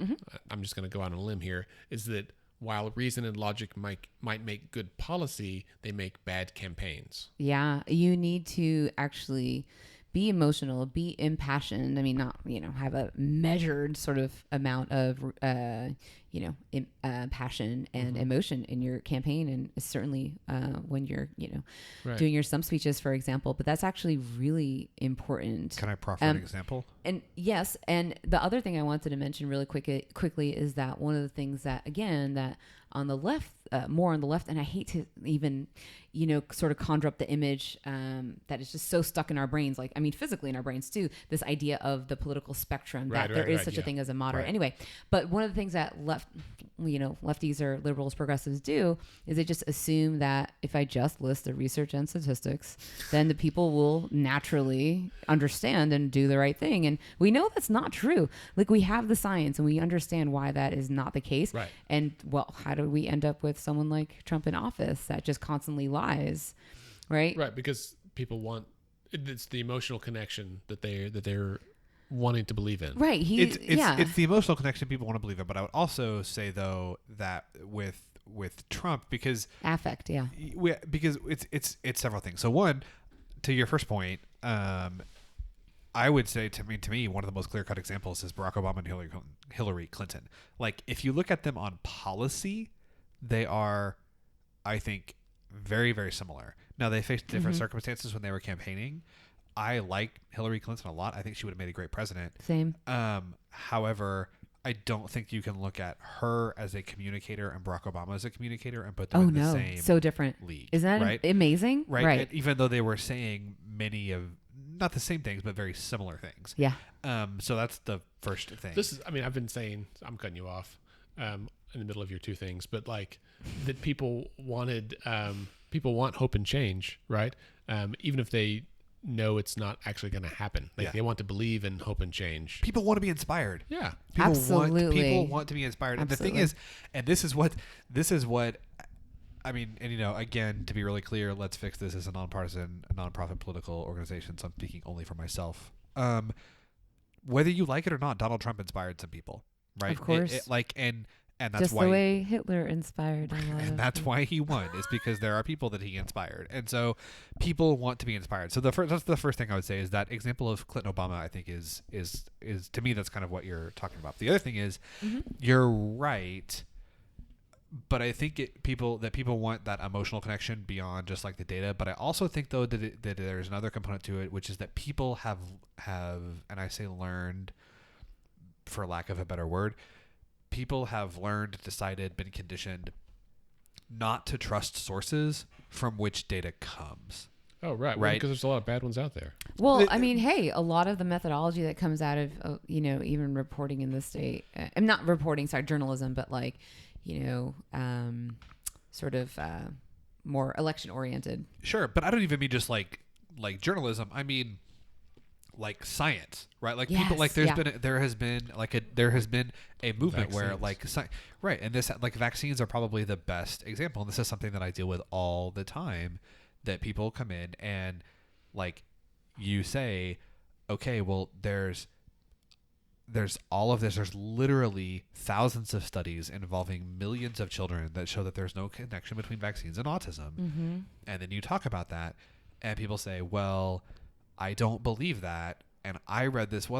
I'm just going to go out on a limb here, is that while reason and logic might make good policy, they make bad campaigns. Yeah, you need to actually be emotional, be impassioned. I mean, not, have a measured sort of amount of, passion and emotion in your campaign. And certainly when you're, Right. doing your stump speeches, for example. But that's actually really important. Can I proffer an example? And yes, and the other thing I wanted to mention really quickly is that one of the things that, again, that on the left, more on the left, and I hate to even, sort of conjure up the image that is just so stuck in our brains, like, I mean, physically in our brains too, this idea of the political spectrum, that there is such a thing as a moderate. Right. Anyway, but one of the things that lefties or liberals, progressives do is they just assume that if I just list the research and statistics, then the people will naturally understand and do the right thing. And we know that's not true. Like, we have the science and we understand why that is not the case. Right. And well, how do we end up with someone like Trump in office that just constantly lies? Right. Right. Because people want, it's the emotional connection that they're wanting to believe in. Right. It's the emotional connection people want to believe in. But I would also say, though, that with Trump, because affect. Yeah. Because it's several things. So one, to your first point, I would say to me, one of the most clear-cut examples is Barack Obama and Hillary Clinton. Like, if you look at them on policy, they are, I think, very, very similar. Now, they faced different circumstances when they were campaigning. I like Hillary Clinton a lot. I think she would have made a great president. Same. However, I don't think you can look at her as a communicator and Barack Obama as a communicator and put them in the same so different league. Isn't that right? amazing? Right. And even though they were saying many of, not the same things, but very similar things. Yeah. So that's the first thing. I've been saying, I'm cutting you off in the middle of your two things, but like that people want hope and change, right? Even if they know it's not actually going to happen. Like they want to believe in hope and change. People want to be inspired. Yeah. Absolutely. People want to be inspired. Absolutely. And the thing is, and this is what I mean, and again, to be really clear, Let's Fix This is a nonpartisan, nonprofit political organization, so I'm speaking only for myself. Whether you like it or not, Donald Trump inspired some people, right? Of course. And that's just why the way Hitler inspired. And that's why he won, is because there are people that he inspired. And so people want to be inspired. So that's the first thing I would say, is that example of Clinton Obama, I think is to me, that's kind of what you're talking about. The other thing is, you're right, but I think people want that emotional connection beyond just like the data. But I also think, though, that there's another component to it, which is that people have, and I say learned for lack of a better word, people have learned, decided, been conditioned not to trust sources from which data comes. Oh, right. Well, because there's a lot of bad ones out there. Well, I mean, hey, a lot of the methodology that comes out of, even reporting in the state, I'm not reporting, sorry, journalism, but like, sort of more election oriented. Sure. But I don't even mean just like journalism. I mean, like science, right? Like people, like there has been a movement where like right, and this, like, vaccines are probably the best example, and this is something that I deal with all the time, that people come in and like you say, okay, well, there's all of this, there's literally thousands of studies involving millions of children that show that there's no connection between vaccines and autism, and then you talk about that and people say, well, I don't believe that, and I read this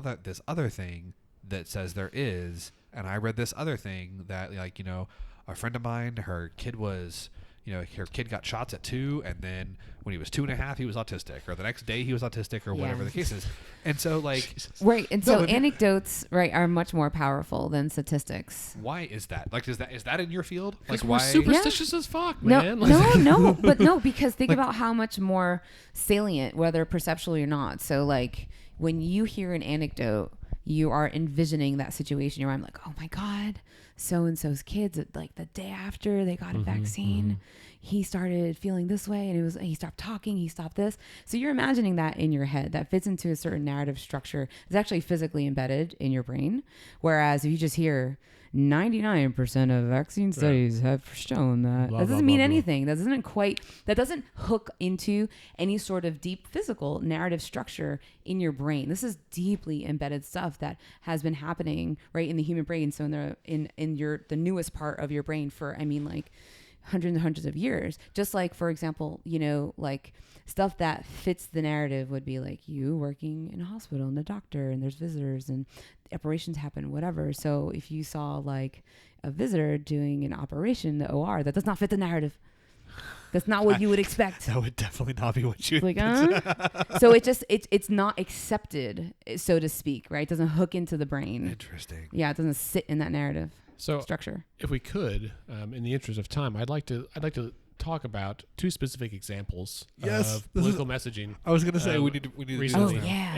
other thing that says there is, and I read this other thing that, like, a friend of mine, her kid was, her kid got shots at 2, and then when he was 2.5, he was autistic, or the next day he was autistic, or whatever the case is. And so, like, right. And so anecdotes, right, are much more powerful than statistics. why is that? Like, is that in your field? Like, We're why? superstitious as fuck, man. No, because think about how much more salient, whether perceptually or not. So, like, when you hear an anecdote, you are envisioning that situation. You're like, oh my God, so-and-so's kids, like the day after they got a vaccine, he started feeling this way, and he stopped talking, he stopped this. So you're imagining that in your head. That fits into a certain narrative structure. It's actually physically embedded in your brain. Whereas if you just hear 99% of vaccine studies have shown that, Blah, that doesn't blah, mean blah, anything. That doesn't hook into any sort of deep physical narrative structure in your brain. This is deeply embedded stuff that has been happening right in the human brain. So in the newest part of your brain for, like, hundreds and hundreds of years. Just like, for example, like stuff that fits the narrative would be like you working in a hospital and a doctor, and there's visitors and operations happen, whatever. So if you saw like a visitor doing an operation in the OR, that does not fit the narrative. That's not what you would expect. That would definitely not be what you like. So it's not accepted, so to speak, right? It doesn't hook into the brain. Interesting. Yeah, it doesn't sit in that narrative structure. If we could, in the interest of time, I'd like to talk about 2 specific examples of political messaging. I was going to say we need to recently. do this now.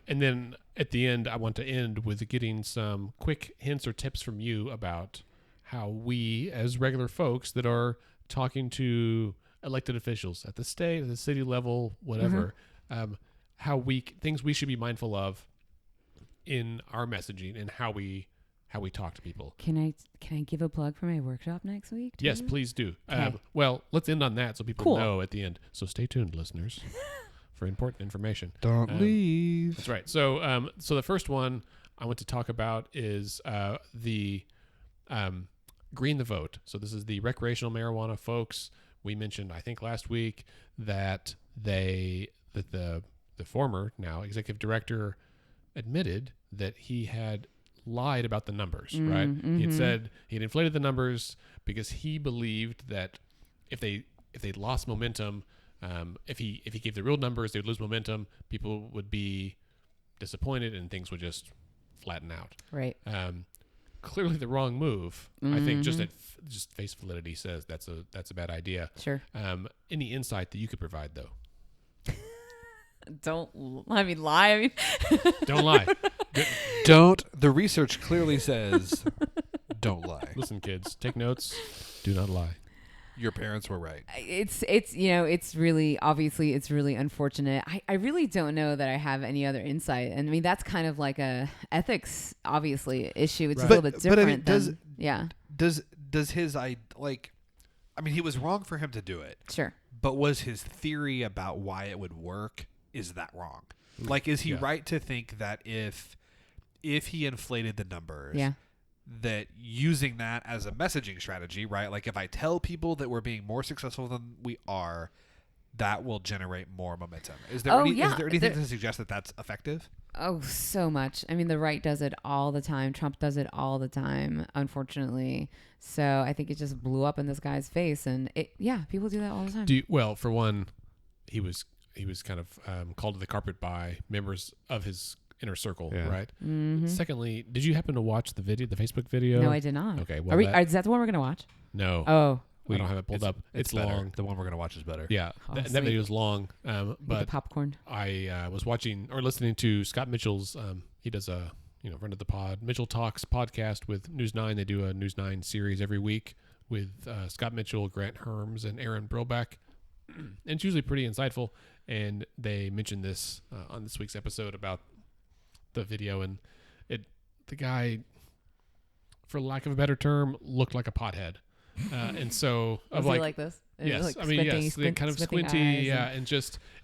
And then at the end, I want to end with getting some quick hints or tips from you about how we, as regular folks that are talking to elected officials at the state, at the city level, whatever, things we should be mindful of in our messaging and how we talk to people. Can I give a plug for my workshop next week too? Yes, please do. Okay. Well, let's end on that so people know at the end. So stay tuned, listeners, for important information. Don't leave. That's right. So the first one I want to talk about is the Green the Vote. So this is the recreational marijuana folks. We mentioned, I think last week, that the former, now executive director, admitted that he had lied about the numbers, right? He had said he had inflated the numbers because he believed that if they lost momentum, if he gave the real numbers, they would lose momentum. People would be disappointed and things would just flatten out. Right. Clearly the wrong move. I think just face validity says that's a bad idea. Sure. Any insight that you could provide though? Don't lie. Don't lie. The research clearly says don't lie. Listen, kids, take notes. Do not lie. Your parents were right. It's really, obviously it's really unfortunate. I really don't know that I have any other insight. And I mean, that's kind of like a ethics, obviously, issue. It's a little bit different. Does his, he was wrong for him to do it. Sure. But was his theory about why it would work, is that wrong? Like, is he right to think that if he inflated the numbers, that using that as a messaging strategy, right? Like, if I tell people that we're being more successful than we are, that will generate more momentum. Is there anything to suggest that that's effective? Oh, so much. I mean, the right does it all the time. Trump does it all the time, unfortunately. So I think it just blew up in this guy's face, and people do that all the time. Well, for one, he was kind of called to the carpet by members of his inner circle, right? Mm-hmm. Secondly, did you happen to watch the Facebook video? No, I did not. Okay, well, is that the one we're going to watch? No. Oh. I don't have it pulled up. It's long. The one we're going to watch is better. Yeah, that video is long. But popcorn. I was watching or listening to Scott Mitchell's. He does a friend of the pod, Mitchell Talks podcast with News 9. They do a News 9 series every week with Scott Mitchell, Grant Herms, and Aaron Brillback. And it's usually pretty insightful. And they mentioned this on this week's episode about the video, and the guy, for lack of a better term, looked like a pothead. And so was he like this? Yes, kind of squinty, and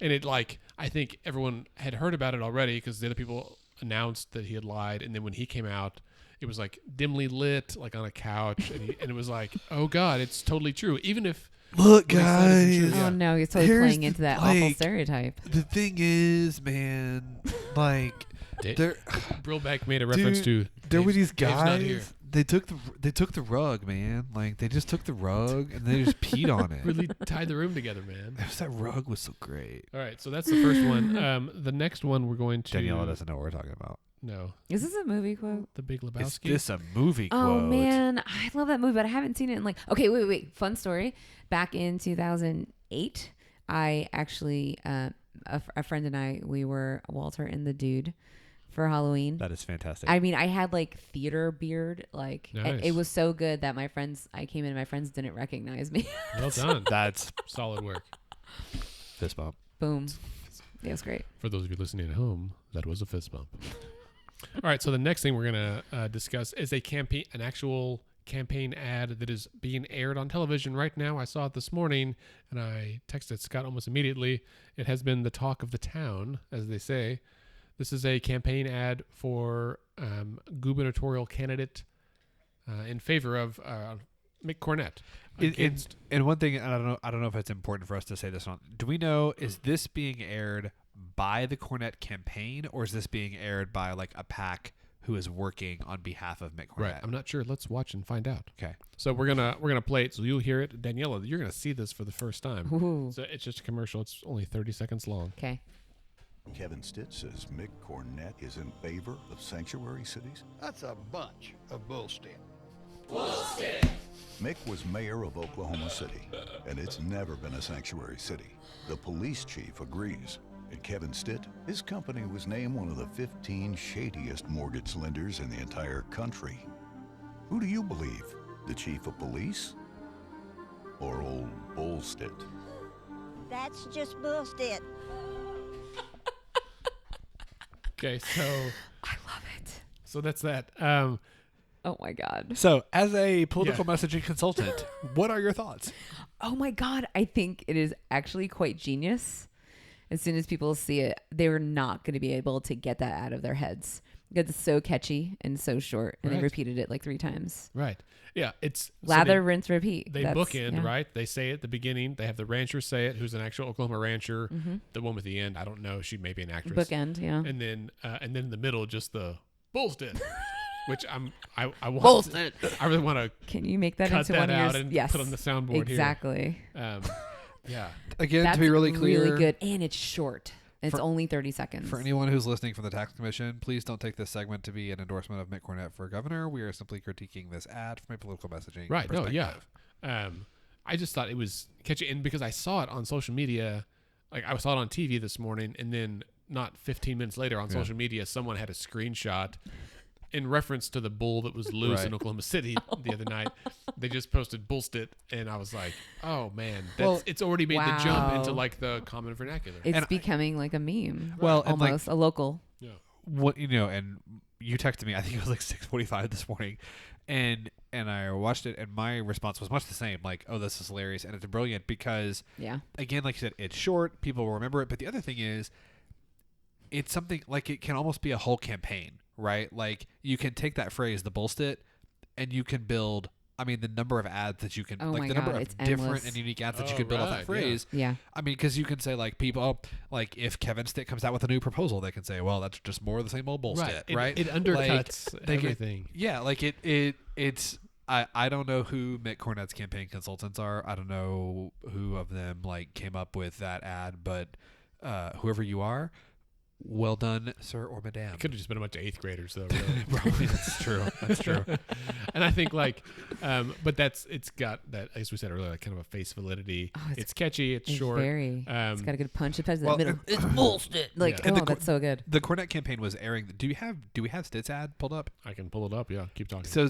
it I think everyone had heard about it already because the other people announced that he had lied, and then when he came out, it was like dimly lit, like on a couch, and it was like, oh God, it's totally true. Even if look, guys, oh no, he's totally playing into that awful stereotype. The thing is, man, Brillback made a reference to there were these guys They took the rug, man. Like they just took the rug and they just peed on it. Really tied the room together, man. That rug was so great. All right, so that's the first one. The next one we're going to. Daniela doesn't know what we're talking about. No. Is this a movie quote? The Big Lebowski. Is this a movie quote? Oh man, I love that movie, but I haven't seen it in like. Okay, wait. Fun story. Back in 2008, I actually a friend and I, we were Walter and the Dude for Halloween. That is fantastic. I mean, I had like theater beard. Like Nice. it was so good that I came in and my friends didn't recognize me. Well done. That's Solid work. fist bump. Boom. It was great. For those of you listening at home, that was a fist bump. All right, so the next thing we're going to discuss is an actual campaign ad that is being aired on television right now. I saw it this morning, and I texted Scott almost immediately. It has been the talk of the town, as they say. This is a campaign ad for gubernatorial candidate in favor of Mick Cornett. And one thing, I don't know if it's important for us to say this on. Do we know, is this being aired by the Cornett campaign, or is this being aired by like a PAC who is working on behalf of Mick Cornett? Right. I'm not sure. Let's watch and find out. Okay. So we're gonna play it, so you'll hear it. Daniela, you're gonna see this for the first time. Ooh. So it's just a commercial. It's only 30 seconds long. Okay. Kevin Stitt says Mick Cornett is in favor of sanctuary cities. That's a bunch of bullshit. Mick was mayor of Oklahoma City, and it's never been a sanctuary city. The police chief agrees. And Kevin Stitt, his company was named one of the 15 shadiest mortgage lenders in the entire country. Who do you believe? The chief of police? Or old Bullstitt? That's just bullshit. Okay, so I love it. so that's that. Oh my God. So, as a political messaging consultant, what are your thoughts? Oh my God. I think it is actually quite genius. As soon as people see it, they're not going to be able to get that out of their heads because it's so catchy and so short. And Right. they repeated it like 3 times. Right. Yeah, it's Lather, rinse, repeat. They That's- bookend, yeah. right? They say it at the beginning. They have the rancher say it, who's an actual Oklahoma rancher. The one with the end, I don't know. She may be an actress. Bookend, yeah. And then in the middle, just the Bullstitt, which I want. Bullstitt. I really want to Can you make that cut into that one of out your... and yes. put on the soundboard Exactly. here. Yeah. Again, That's to be really clear, really good. And it's short. It's only 30 seconds. for anyone who's listening from the tax commission, please don't take this segment to be an endorsement of Mick Cornett for governor. We are simply critiquing this ad from a political messaging Right. No, perspective. yeah. I just thought it was catchy. And because I saw it on social media, like I saw it on TV this morning, and then not 15 minutes later on social media, someone had a screenshot in reference to the bull that was loose in Oklahoma City the other night. They just posted Bullstitt, and I was like, oh man, it's already made the jump into like the common vernacular. It's becoming like a meme. Well, and, like, almost a local. Yeah. What and you texted me, I think it was like 6:45 this morning, and I watched it, and my response was much the same, like, oh, this is hilarious, and it's brilliant because again, like you said, it's short, people will remember it, but the other thing is, it's something like it can almost be a whole campaign, right? Like you can take that phrase, the Bullstitt, and you can build. I mean, the number of ads that you can, Oh like my the number God, of it's different endless. and unique ads that you Oh, can build off right, that phrase. Yeah. I mean, because you can say like people, like if Kevin Stitt comes out with a new proposal, they can say, well, that's just more of the same old Bullstitt, right? It undercuts Like, they can- everything. Yeah, like it's. I don't know who Mick Cornett's campaign consultants are. I don't know who of them like came up with that ad, but whoever you are, well done, sir or madam. Could have just been a bunch of 8th graders, though. Really. Probably that's true. That's true. And I think like, but it's got that, as we said earlier, like kind of a face validity. Oh, it's catchy. It's short. Very. It's got a good punch. It punches in well, the middle. and- It's bullshit. Like, And oh, that's so good. The Cornett campaign was airing. Do we have Stitt's ad pulled up? I can pull it up. Yeah, keep talking. So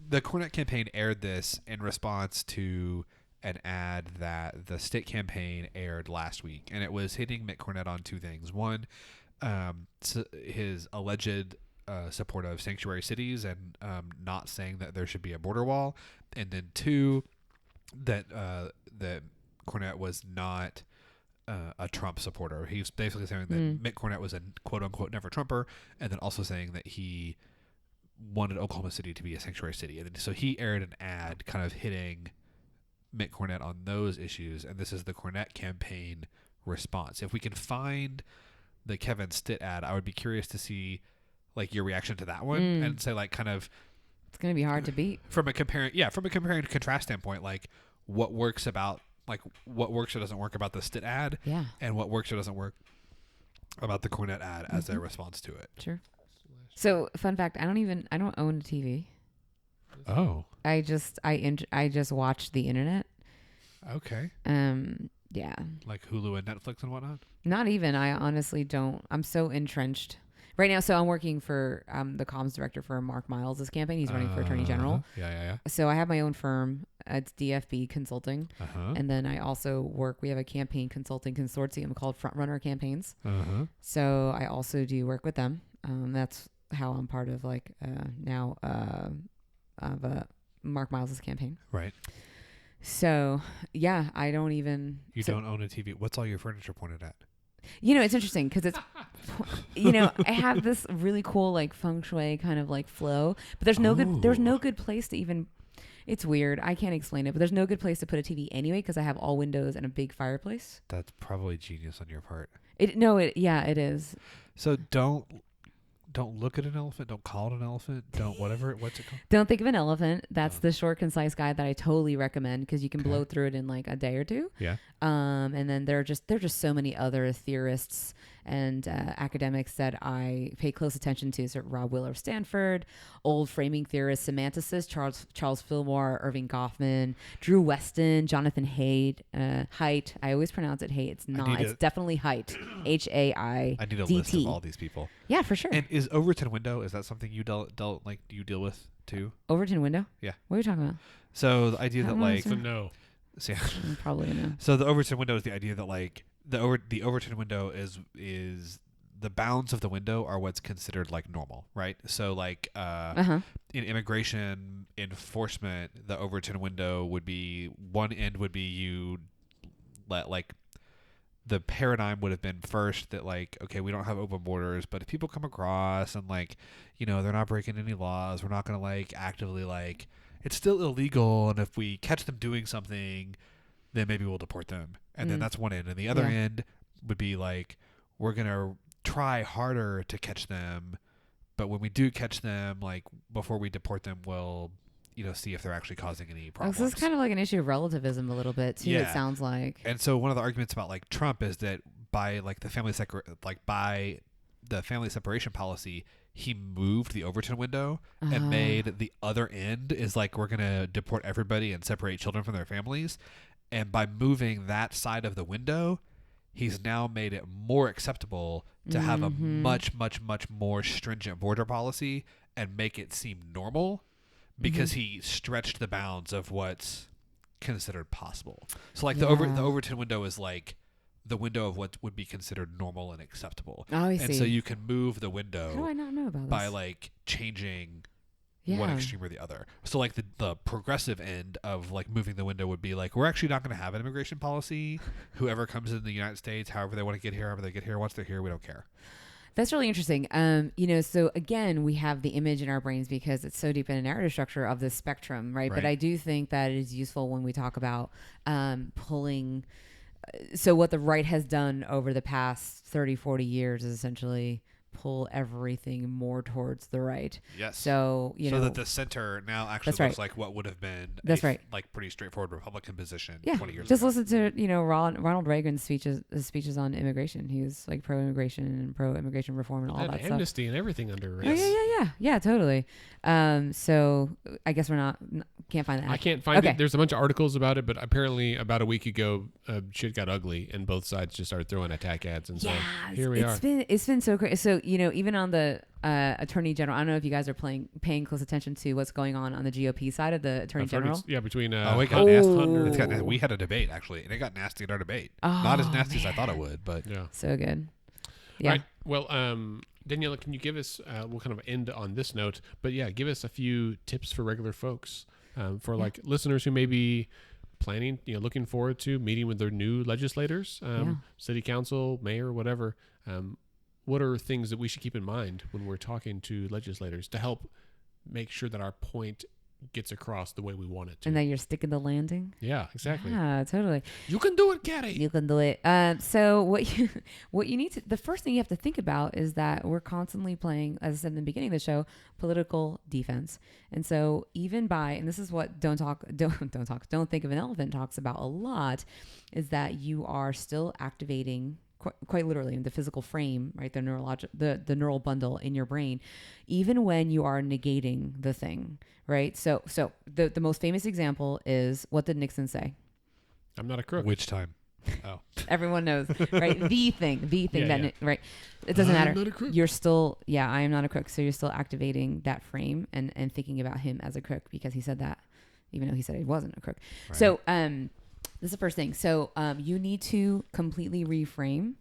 the Cornett campaign aired this in response to an ad that the Stitt campaign aired last week, and it was hitting Mick Cornett on 2 things. One, his alleged support of sanctuary cities and not saying that there should be a border wall, and then 2, that that Cornett was not a Trump supporter. He was basically saying that Mick Cornett was a quote unquote never Trumper, and then also saying that he wanted Oklahoma City to be a sanctuary city. And so he aired an ad kind of hitting Mick Cornett on those issues, and this is the Cornett campaign response. If we can find the Kevin Stitt ad, I would be curious to see like your reaction to that one and say like kind of It's going to be hard to beat. From a comparing and contrast standpoint, like what works or doesn't work about the Stitt ad, Yeah. and what works or doesn't work about the Cornet ad as their response to it. Sure. So, fun fact, I don't own a TV. Oh, I just watch the internet. okay. Yeah. Like Hulu and Netflix and whatnot. Not even. I honestly don't. I'm so entrenched right now. So I'm working for the comms director for Mark Miles' campaign. He's running for Attorney General. Yeah. So I have my own firm. It's DFB Consulting. And then I also we have a campaign consulting consortium called Frontrunner Campaigns. So I also do work with them. That's how I'm part of now of Mark Miles' campaign. Right. So yeah, I don't even. You don't own a TV. What's all your furniture pointed at? It's interesting because it's, I have this really cool like feng shui kind of like flow, but there's no good place to even. It's weird. I can't explain it, but there's no good place to put a TV anyway because I have all windows and a big fireplace. That's probably genius on your part. It is. So don't look at an elephant. Don't call it an elephant. Don't whatever. What's it called? Don't think of an elephant. That's the short, concise guide that I totally recommend because you can blow through it in like a day or two. Yeah. And then there are just so many other theorists and academics that I pay close attention to. So Rob Willer of Stanford, old framing theorists, semanticists, Charles Fillmore, Irving Goffman, Drew Weston, Jonathan Haidt. I always pronounce it Haidt. It's not. It's definitely Haidt. HAIDT. I need a list of all these people. Yeah, for sure. And is Overton window, is that something you do you deal with too? Overton window? Yeah. What are you talking about? So the idea that like So no. Probably no. So the Overton window is the idea that like the Overton window is the bounds of the window are what's considered like normal, right? So like in immigration enforcement, the Overton window would be one end would be you let like the paradigm would have been first that like, okay, we don't have open borders, but if people come across and like, they're not breaking any laws, we're not going to like actively like, it's still illegal. And if we catch them doing something, then maybe we'll deport them. And then that's one end. And the other end would be like, we're going to try harder to catch them. But when we do catch them, like before we deport them, we'll, see if they're actually causing any problems. So this is kind of like an issue of relativism a little bit too. It sounds like. And so one of the arguments about like Trump is that by like by the family separation policy, he moved the Overton window and made the other end is like we're gonna deport everybody and separate children from their families. And by moving that side of the window, he's now made it more acceptable to have a much, much, much more stringent border policy and make it seem normal. Because he stretched the bounds of what's considered possible. So like the Overton window is like the window of what would be considered normal and acceptable. Oh, I see. And so you can move the window How do I not know about by this? like changing one extreme or the other. So like the progressive end of like moving the window would be like, we're actually not going to have an immigration policy. Whoever comes in the United States, however they want to get here, however they get here, once they're here, we don't care. That's really interesting. So again, we have the image in our brains because it's so deep in the narrative structure of the spectrum, right? But I do think that it is useful when we talk about pulling. So what the right has done over the past 30, 40 years is essentially pull everything more towards the right. Yes. So, so that the center now actually looks like what would have been like pretty straightforward Republican position 20 years just ago. listen to, Ronald Reagan's speeches on immigration. He was like pro-immigration and pro-immigration reform and all that stuff. Amnesty and everything under Yeah, totally. So I guess can't find that. I can't find it. There's a bunch of articles about it, but apparently about a week ago, shit got ugly and both sides just started throwing attack ads. And so here we are. It's been so crazy. So, even on the Attorney General, I don't know if you guys are paying close attention to what's going on the GOP side of the Attorney General. Between it got nasty. We had a debate actually, and it got nasty in our debate. Not as nasty as I thought it would, but so good. Yeah. Right. Well, Daniela, can you give us? We'll kind of end on this note, but give us a few tips for regular folks, for like listeners who may be planning, looking forward to meeting with their new legislators, city council, mayor, whatever. What are things that we should keep in mind when we're talking to legislators to help make sure that our point gets across the way we want it to. And that you're sticking the landing. Yeah, exactly. Yeah, totally. You can do it, Carrie. You can do it. So what you need to, the first thing you have to think about is that we're constantly playing, as I said in the beginning of the show, political defense. And so even and this is what Don't Think of an Elephant talks about a lot, is that you are still activating quite literally in the physical frame, right? The neural bundle in your brain, even when you are negating the thing, right? So the most famous example is, what did Nixon say? I'm not a crook. Which time? Oh, Everyone knows, right? The thing Yeah. right? It doesn't I'm matter. not a crook. You're still, I am not a crook. So you're still activating that frame and thinking about him as a crook because he said that, even though he said he wasn't a crook. right. So, this is the first thing. So, you need to completely reframe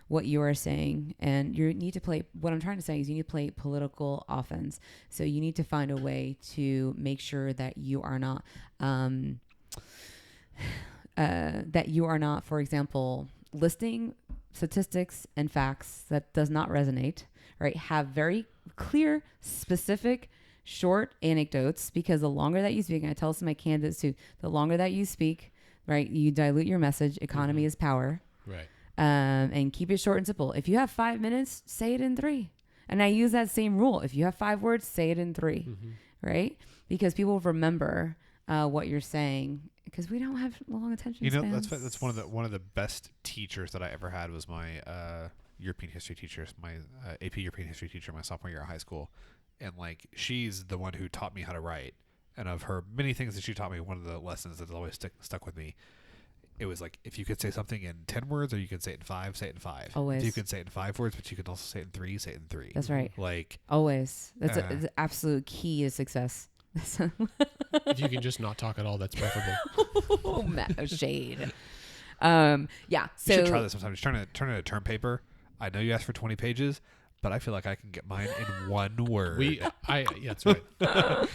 what you are saying, and you need to play. What I'm trying to say is, you need to play political offense. So you need to find a way to make sure that you are not, for example, listing statistics and facts that does not resonate. Right? Have very clear, specific, short anecdotes, because the longer that you speak, and I tell this to my candidates too, the longer that you speak, right, you dilute your message. Economy is power. Right. And keep it short and simple. If you have 5 minutes, say it in 3. And I use that same rule. If you have 5 words, say it in 3, right? Because people remember what you're saying, because we don't have long attention spans. That's one of the best teachers that I ever had was my European history teacher, my AP European history teacher, my sophomore year of high school, and like she's the one who taught me how to write. And of her many things that she taught me, one of the lessons that's always stuck with me, it was like, if you could say something in 10 words, or you can say it in 5, say it in 5. Always. If you can say it in 5 words, but you can also say it in 3, say it in 3. That's right. Like, Always. That's an absolute key to success. If you can just not talk at all, that's preferable. Shade. you So should try this sometimes. Turn in a term paper. I know you asked for 20 pages, but I feel like I can get mine in 1 word. Yeah, that's right. I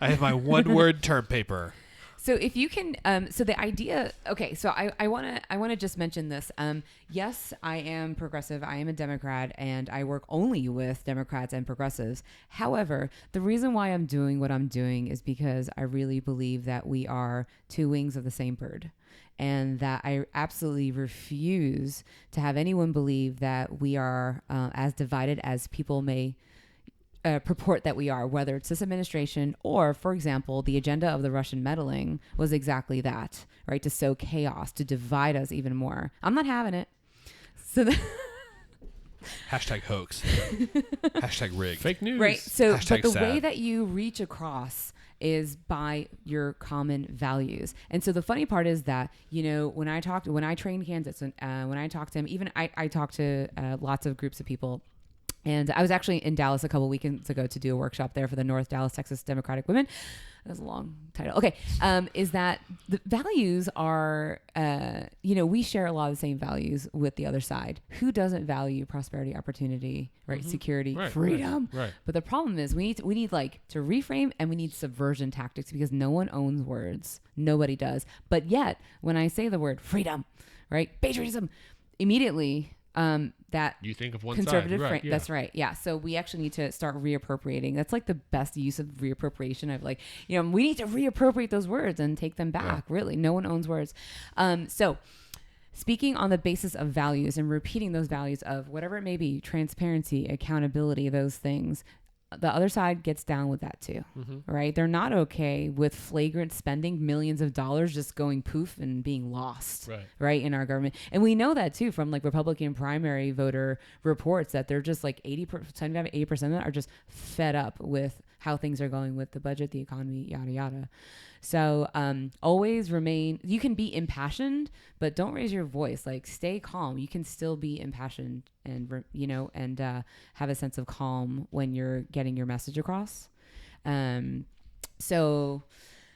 have my 1 word term paper. So if you can, so the idea, okay, so I want to just mention this. Yes, I am progressive. I am a Democrat, and I work only with Democrats and progressives. However, the reason why I'm doing what I'm doing is because I really believe that we are 2 wings of the same bird, and that I absolutely refuse to have anyone believe that we are as divided as people may purport that we are, whether it's this administration or, for example, the agenda of the Russian meddling was exactly that, right? To sow chaos, to divide us even more. I'm not having it. So Hashtag hoax. Hashtag rigged. Fake news. right. So, Hashtag but the way sad. that you reach across is by your common values. And so the funny part is that, when I train candidates, and when I talk to them, even I talk to lots of groups of people. And I was actually in Dallas a couple weekends ago to do a workshop there for the North Dallas, Texas Democratic Women. That's a long title. Okay. Is that the values are, we share a lot of the same values with the other side. Who doesn't value prosperity, opportunity, right? Security, Right, freedom. right. But the problem is we need like to reframe, and we need subversion tactics, because no one owns words. Nobody does. But yet when I say the word freedom, right? Patriotism, immediately, that You think of one conservative side. Right, frame. That's right. Yeah. So we actually need to start reappropriating. That's like the best use of reappropriation. Of like, we need to reappropriate those words and take them back. Yeah. Really, no one owns words. So speaking on the basis of values and repeating those values of whatever it may be, transparency, accountability, those things, the other side gets down with that too, right? They're not okay with flagrant spending millions of dollars just going poof and being lost, right, in our government. And we know that too from like Republican primary voter reports, that they're just like 80% of them are just fed up with how things are going with the budget, the economy, yada, yada. So always remain, you can be impassioned, but don't raise your voice. Like, stay calm. You can still be impassioned and, have a sense of calm when you're getting your message across. So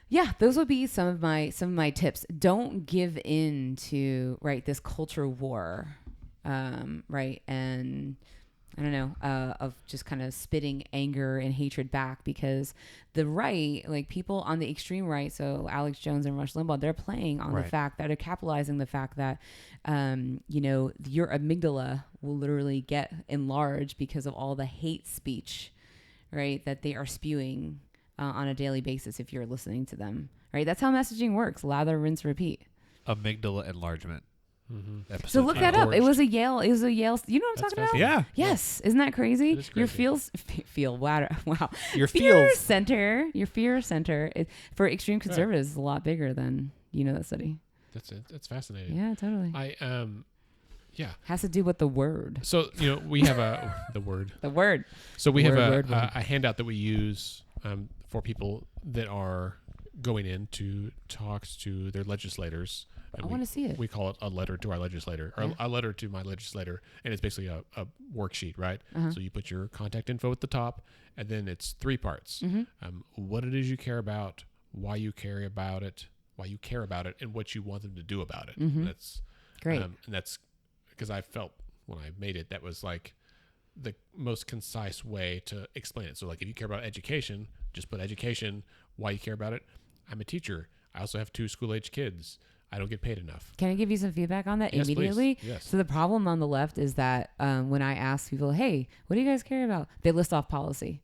yeah, those would be some of my tips. Don't give in to, right, this culture war, right, and I don't know, of just kind of spitting anger and hatred back, because the right, like people on the extreme right, so Alex Jones and Rush Limbaugh, they're playing on the fact that, they're capitalizing the fact that, your amygdala will literally get enlarged because of all the hate speech, right, that they are spewing on a daily basis if you're listening to them. Right? That's how messaging works. Lather, rinse, repeat. Amygdala enlargement. Episode So look that up. It was a Yale. You know what I'm talking about? Yeah. Yes. Isn't that crazy? It is Your crazy. wow. Your fear feels. center. Your fear center for extreme conservatives is a lot bigger than that study. That's it. That's fascinating. Yeah, totally. Yeah. Has to do with the word. So we have the word. The word. So we have Word. a handout that we use for people that are going in to talk to their legislators. And I want to see it. We call it a letter to our legislator, or a letter to my legislator, and it's basically a worksheet, right? So you put your contact info at the top, and then it's 3 parts: what it is you care about, why you care about it, and what you want them to do about it. That's Great. and that's because I felt when I made it that was like the most concise way to explain it. So like if you care about education, just put education, why you care about it. I'm a teacher. I also have 2 school-age kids. I don't get paid enough. Can I give you some feedback on that Yes, immediately? please. Yes. So the problem on the left is that when I ask people, hey, what do you guys care about? They list off policy.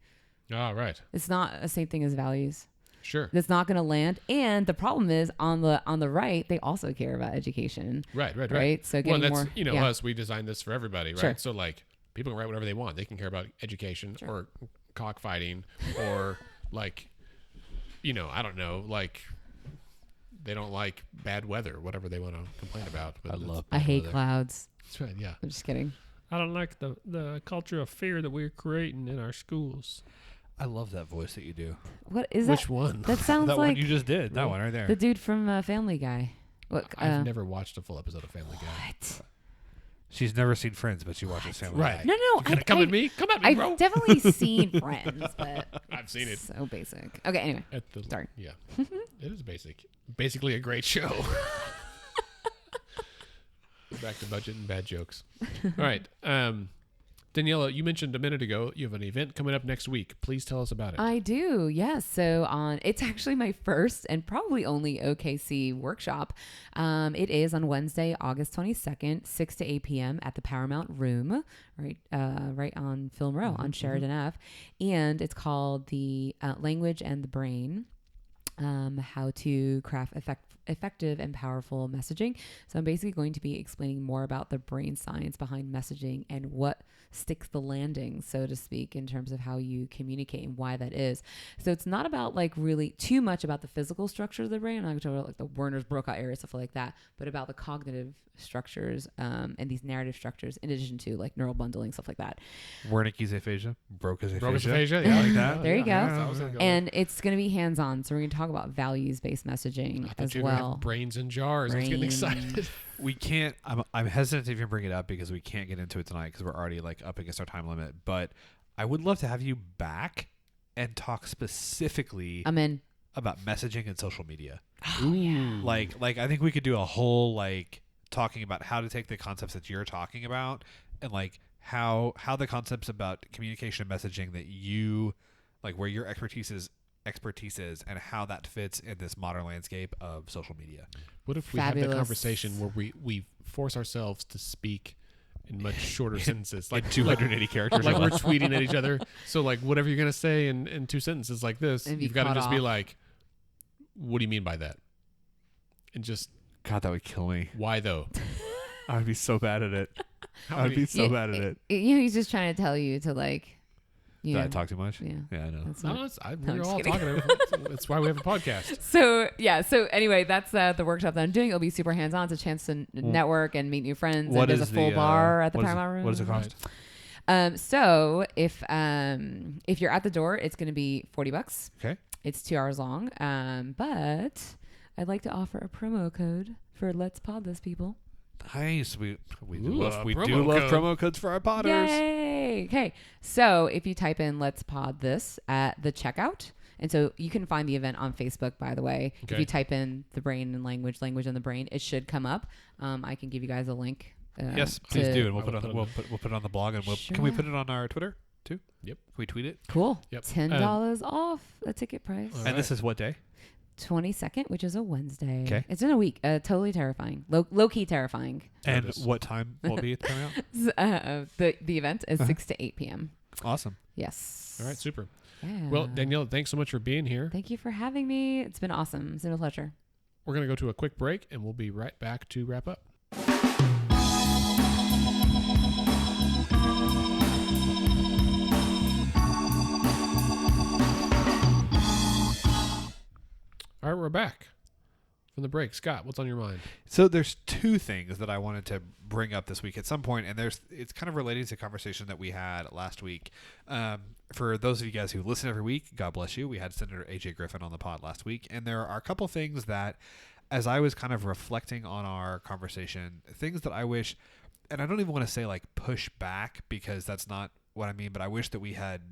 Oh, right. It's not the same thing as values. Sure. That's not going to land. And the problem is on the right, they also care about education. Right. So Well, getting that's, more, us, we designed this for everybody, right? Sure. So like people can write whatever they want. They can care about education or cockfighting or like, I don't know, like they don't like bad weather, whatever they want to complain about. But I hate clouds. That's right. Yeah. I'm just kidding. I don't like the culture of fear that we're creating in our schools. I love that voice that you do. What is Which that? one? That sounds That like one you just did. That one right there. the dude from Family Guy. What? I've never watched a full episode of Family Guy. What? She's never seen Friends, but she watches Family Right. Guy. No. You gotta come at me. Come at me, bro. I've definitely seen Friends, but I've seen it. so basic. Okay, anyway. Sorry. Yeah. It is basic. Basically a great show. Back to budget and bad jokes. All right. Daniela, you mentioned a minute ago you have an event coming up next week. Please tell us about it. I do, yes. So it's actually my first and probably only OKC workshop. It is on Wednesday, August 22nd, 6 to 8 p.m. at the Paramount Room, right on Film Row on Sheridan Ave. And it's called The Language and the Brain, how to craft effective and powerful messaging. So I'm basically going to be explaining more about the brain science behind messaging and what sticks the landing, so to speak, in terms of how you communicate and why that is. So it's not about like really too much about the physical structure of the brain. I'm not going to talk about like the Werner's Broca area, stuff like that, but about the cognitive structures and these narrative structures in addition to like neural bundling, stuff like that. Wernicke's aphasia. Broca's aphasia. Broca's aphasia, yeah, like that. There you go. I was gonna go And it's going to be hands-on. So we're going to talk about values-based messaging I thought as you were gonna have well. brains in jars. I was getting Brains. excited. We can't. I'm hesitant to even bring it up because we can't get into it tonight because we're already like up against our time limit. But I would love to have you back and talk specifically I'm in. about messaging and social media. Oh, yeah. Like I think we could do a whole like talking about how to take the concepts that you're talking about and like how the concepts about communication and messaging that you like where your expertise is and how that fits in this modern landscape of social media. What if we have Fabulous. that conversation where we force ourselves to speak in much shorter sentences, like 280 characters. like or we're less. tweeting at each other. So like whatever you're gonna say in 2 sentences like this, And be you've got to cut just be off. like, what do you mean by that? And just God, that would kill me. why though? I would be so bad at it. I would be so bad at it. He's just trying to tell you to like, Did I talk too much? Yeah. Yeah, I know. That's No, not- I'm we're just all kidding. talking. That's why we have a podcast. So anyway, that's the workshop that I'm doing. It'll be super hands-on. It's a chance to network and meet new friends. What and there's is a full the, bar at the what is it- Paramount Room. What does it cost? So if you're at the door, it's going to be $40. Okay. It's 2 hours long. But I'd like to offer a promo code for Let's Pod This, people. Nice. We do Ooh, love a we promo do love code. promo codes for our podders. Yay! Okay, so if you type in "Let's Pod This" at the checkout, and so you can find the event on Facebook, by the way. Okay. If you type in the brain and language and the brain, it should come up. I can give you guys a link. Yes, please to- do, and we'll I put will it on put we'll put it on the blog, and Sure. can we put it on our Twitter too? Yep. Can we tweet it? Cool. Yep. $10 off the ticket price. All And this is what day? 22nd, which is a Wednesday. 'Kay. It's in a week. Totally terrifying. Low key terrifying. And Notice. what time will it be at the Paramount? The event is 6 to 8 p.m. Awesome. Yes. All right, super. Yeah. Well, Danielle, thanks so much for being here. Thank you for having me. It's been awesome. It's been a pleasure. We're going to go to a quick break, and we'll be right back to wrap up. All right, we're back from the break. Scott, what's on your mind? So there's two things that I wanted to bring up this week at some point, and it's kind of relating to a conversation that we had last week. For those of you guys who listen every week, God bless you. We had Senator A.J. Griffin on the pod last week, and there are a couple things that, as I was kind of reflecting on our conversation, things that I wish, and I don't even want to say like push back because that's not what I mean, but I wish that we had.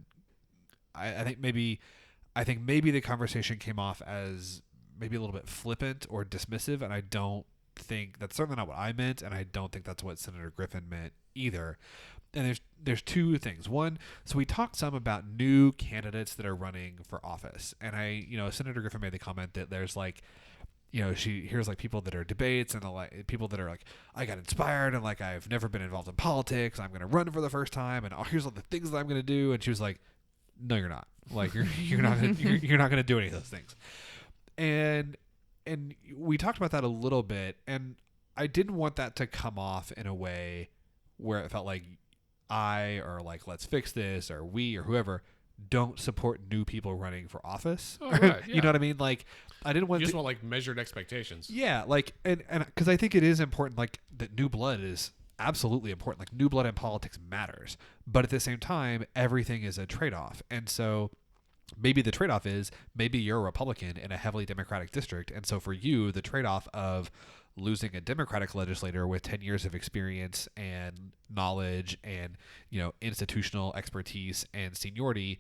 I think maybe the conversation came off as maybe a little bit flippant or dismissive, and I don't think that's certainly not what I meant, and I don't think that's what Senator Griffin meant either. And there's two things. One, so we talked some about new candidates that are running for office, and Senator Griffin made the comment that there's like, she hears like people that are debates and like people that are like, I got inspired and like I've never been involved in politics. I'm going to run for the first time, and here's all the things that I'm going to do. And she was like, no, you're not. Like you're not going to do any of those things. And we talked about that a little bit, and I didn't want that to come off in a way where it felt like or like let's fix this or we or whoever don't support new people running for office. Oh, right, yeah. You know what I mean? Like I didn't want You just want like measured expectations. Yeah, like and because I think it is important, like that new blood is absolutely important. Like new blood in politics matters, but at the same time, everything is a trade-off, and so maybe the trade-off is maybe you're a Republican in a heavily Democratic district, and so for you, the trade-off of losing a Democratic legislator with 10 years of experience and knowledge and institutional expertise and seniority,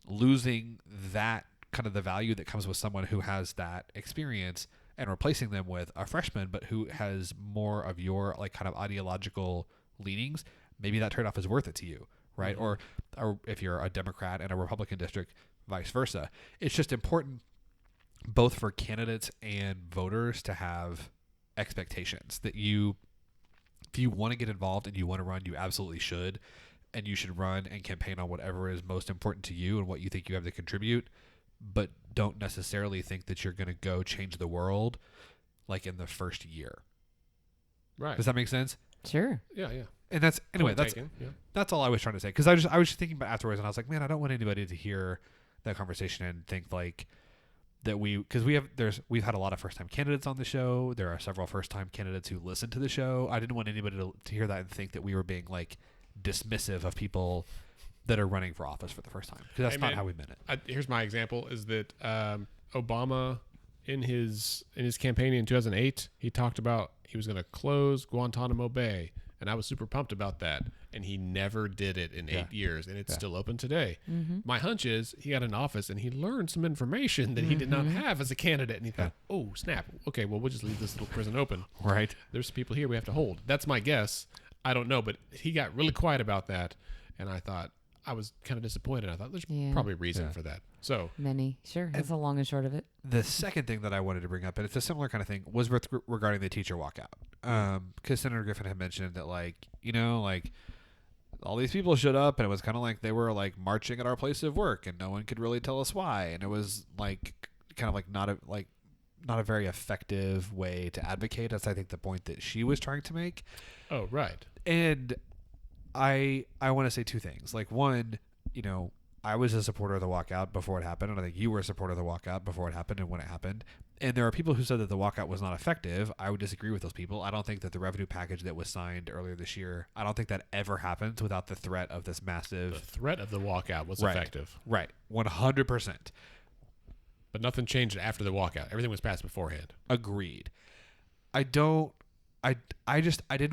losing that kind of the value that comes with someone who has that experience and replacing them with a freshman but who has more of your like kind of ideological leanings, maybe that trade-off is worth it to you, right? Mm-hmm. Or if you're a Democrat in a Republican district, vice versa. It's just important both for candidates and voters to have expectations that if you want to get involved and you want to run, you absolutely should, and you should run and campaign on whatever is most important to you and what you think you have to contribute, but don't necessarily think that you're going to go change the world like in the first year. Right. Does that make sense? Sure. Yeah. And that's all I was trying to say, because I was just thinking about afterwards, and I was like, man, I don't want anybody to hear that conversation and think like that we've had a lot of first time candidates on the show. There are several first time candidates who listen to the show. I didn't want anybody to hear that and think that we were being like dismissive of people that are running for office for the first time, because that's not how we meant it. Here's my example: is that Obama in his campaign in 2008, he talked about he was going to close Guantanamo Bay, and I was super pumped about that. And he never did it in 8 years, and it's still open today. Mm-hmm. My hunch is he got in office and he learned some information that he did not have as a candidate, and he thought, "Oh snap! Okay, well we'll just leave this little prison open. Right? There's people here we have to hold." That's my guess. I don't know, but he got really quiet about that, and I thought I was kind of disappointed. I thought there's probably a reason for that. So sure. That's the long and short of it. The second thing that I wanted to bring up, and it's a similar kind of thing, was regarding the teacher walkout. Because Senator Griffin had mentioned that, like all these people showed up, and it was kind of like they were like marching at our place of work, and no one could really tell us why, and it was like kind of like not a very effective way to advocate. That's I think the point that she was trying to make. Oh, right. And I want to say two things. Like one, I was a supporter of the walkout before it happened, and I think you were a supporter of the walkout before it happened and when it happened. And there are people who said that the walkout was not effective. I would disagree with those people. I don't think that the revenue package that was signed earlier this year, I don't think that ever happens without the threat of this massive... The threat of the walkout was effective. Right. 100%. But nothing changed after the walkout. Everything was passed beforehand. Agreed. I didn't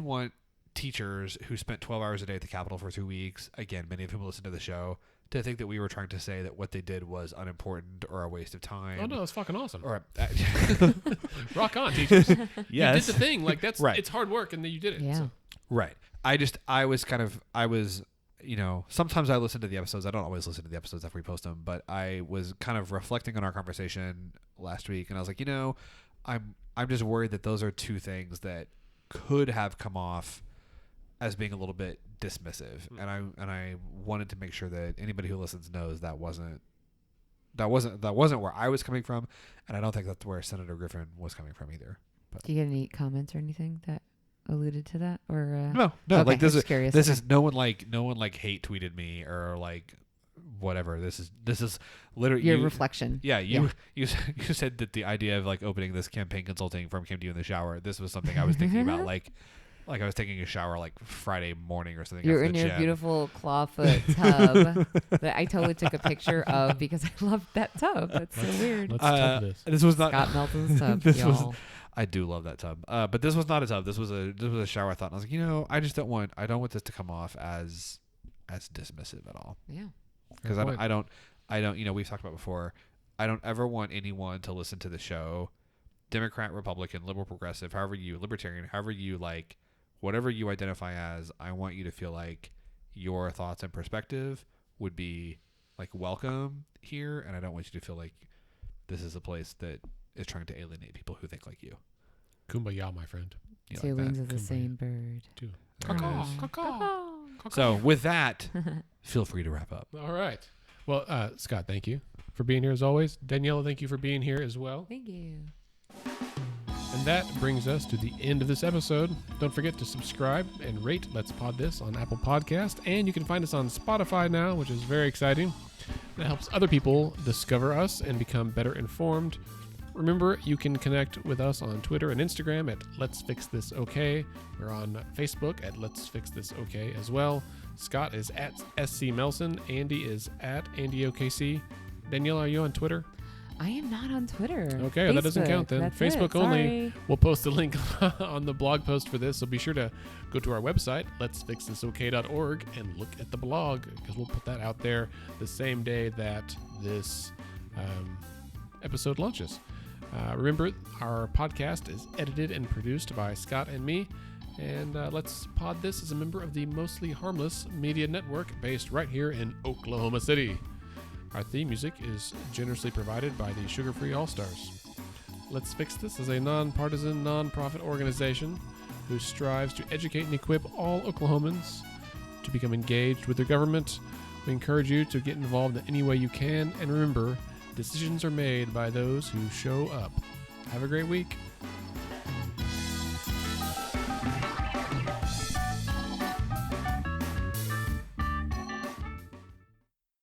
want teachers who spent 12 hours a day at the Capitol for 2 weeks, again, many of whom listen to the show, to think that we were trying to say that what they did was unimportant or a waste of time. Oh no, it's fucking awesome. Or rock on, teachers. Yes. You did the thing. Like that's right. It's hard work, and then you did it. Yeah. So. Right. I was sometimes I listen to the episodes. I don't always listen to the episodes after we post them, but I was kind of reflecting on our conversation last week, and I was like, I'm just worried that those are two things that could have come off as being a little bit dismissive, and I wanted to make sure that anybody who listens knows that wasn't where I was coming from, and I don't think that's where Senator Griffin was coming from either. But Do you get any comments or anything that alluded to that, or no, okay, like this I'm is just curious. this is no one like hate tweeted me or like whatever. This is literally your reflection. Yeah, you said that the idea of like opening this campaign consulting firm came to you in the shower. This was something I was thinking about, like I was taking a shower like Friday morning or something. You're after in the your gym. beautiful clawfoot tub that I totally took a picture of because I love that tub. That's so weird. Let's tub this. This was not Scott Melton's tub, this y'all. I do love that tub, but this was not a tub. This was a shower thought. And I was like, I just don't want this to come off as dismissive at all. Yeah. Because I don't we've talked about before. I don't ever want anyone to listen to the show, Democrat, Republican, liberal, progressive, libertarian, however you like, whatever you identify as. I want you to feel like your thoughts and perspective would be like welcome here, and I don't want you to feel like this is a place that is trying to alienate people who think like you. Kumbaya, my friend. You Two like wings that? of the same bird. Too. There it Caw, is. caw, caw. So with that, feel free to wrap up. All right. Well, Scott, thank you for being here as always. Daniela, thank you for being here as well. Thank you. And that brings us to the end of this episode. Don't forget to subscribe and rate Let's Pod This on Apple Podcast. And you can find us on Spotify now, which is very exciting. That helps other people discover us and become better informed. Remember, you can connect with us on Twitter and Instagram at Let's Fix This Okay. We're on Facebook at Let's Fix This Okay as well. Scott is at SC Melson. Andy is at AndyOKC. Daniela, are you on Twitter? I am not on Twitter. Okay, that doesn't count then. That's Facebook it. only. Sorry. We'll post a link on the blog post for this, so be sure to go to our website, letsfixthisok.org, and look at the blog, because we'll put that out there the same day that this episode launches. Remember, our podcast is edited and produced by Scott and me, and Let's Pod This is a member of the Mostly Harmless Media Network based right here in Oklahoma City. Our theme music is generously provided by the Sugar Free All-Stars. Let's Fix This is a nonpartisan, nonprofit organization who strives to educate and equip all Oklahomans to become engaged with their government. We encourage you to get involved in any way you can, and remember, decisions are made by those who show up. Have a great week.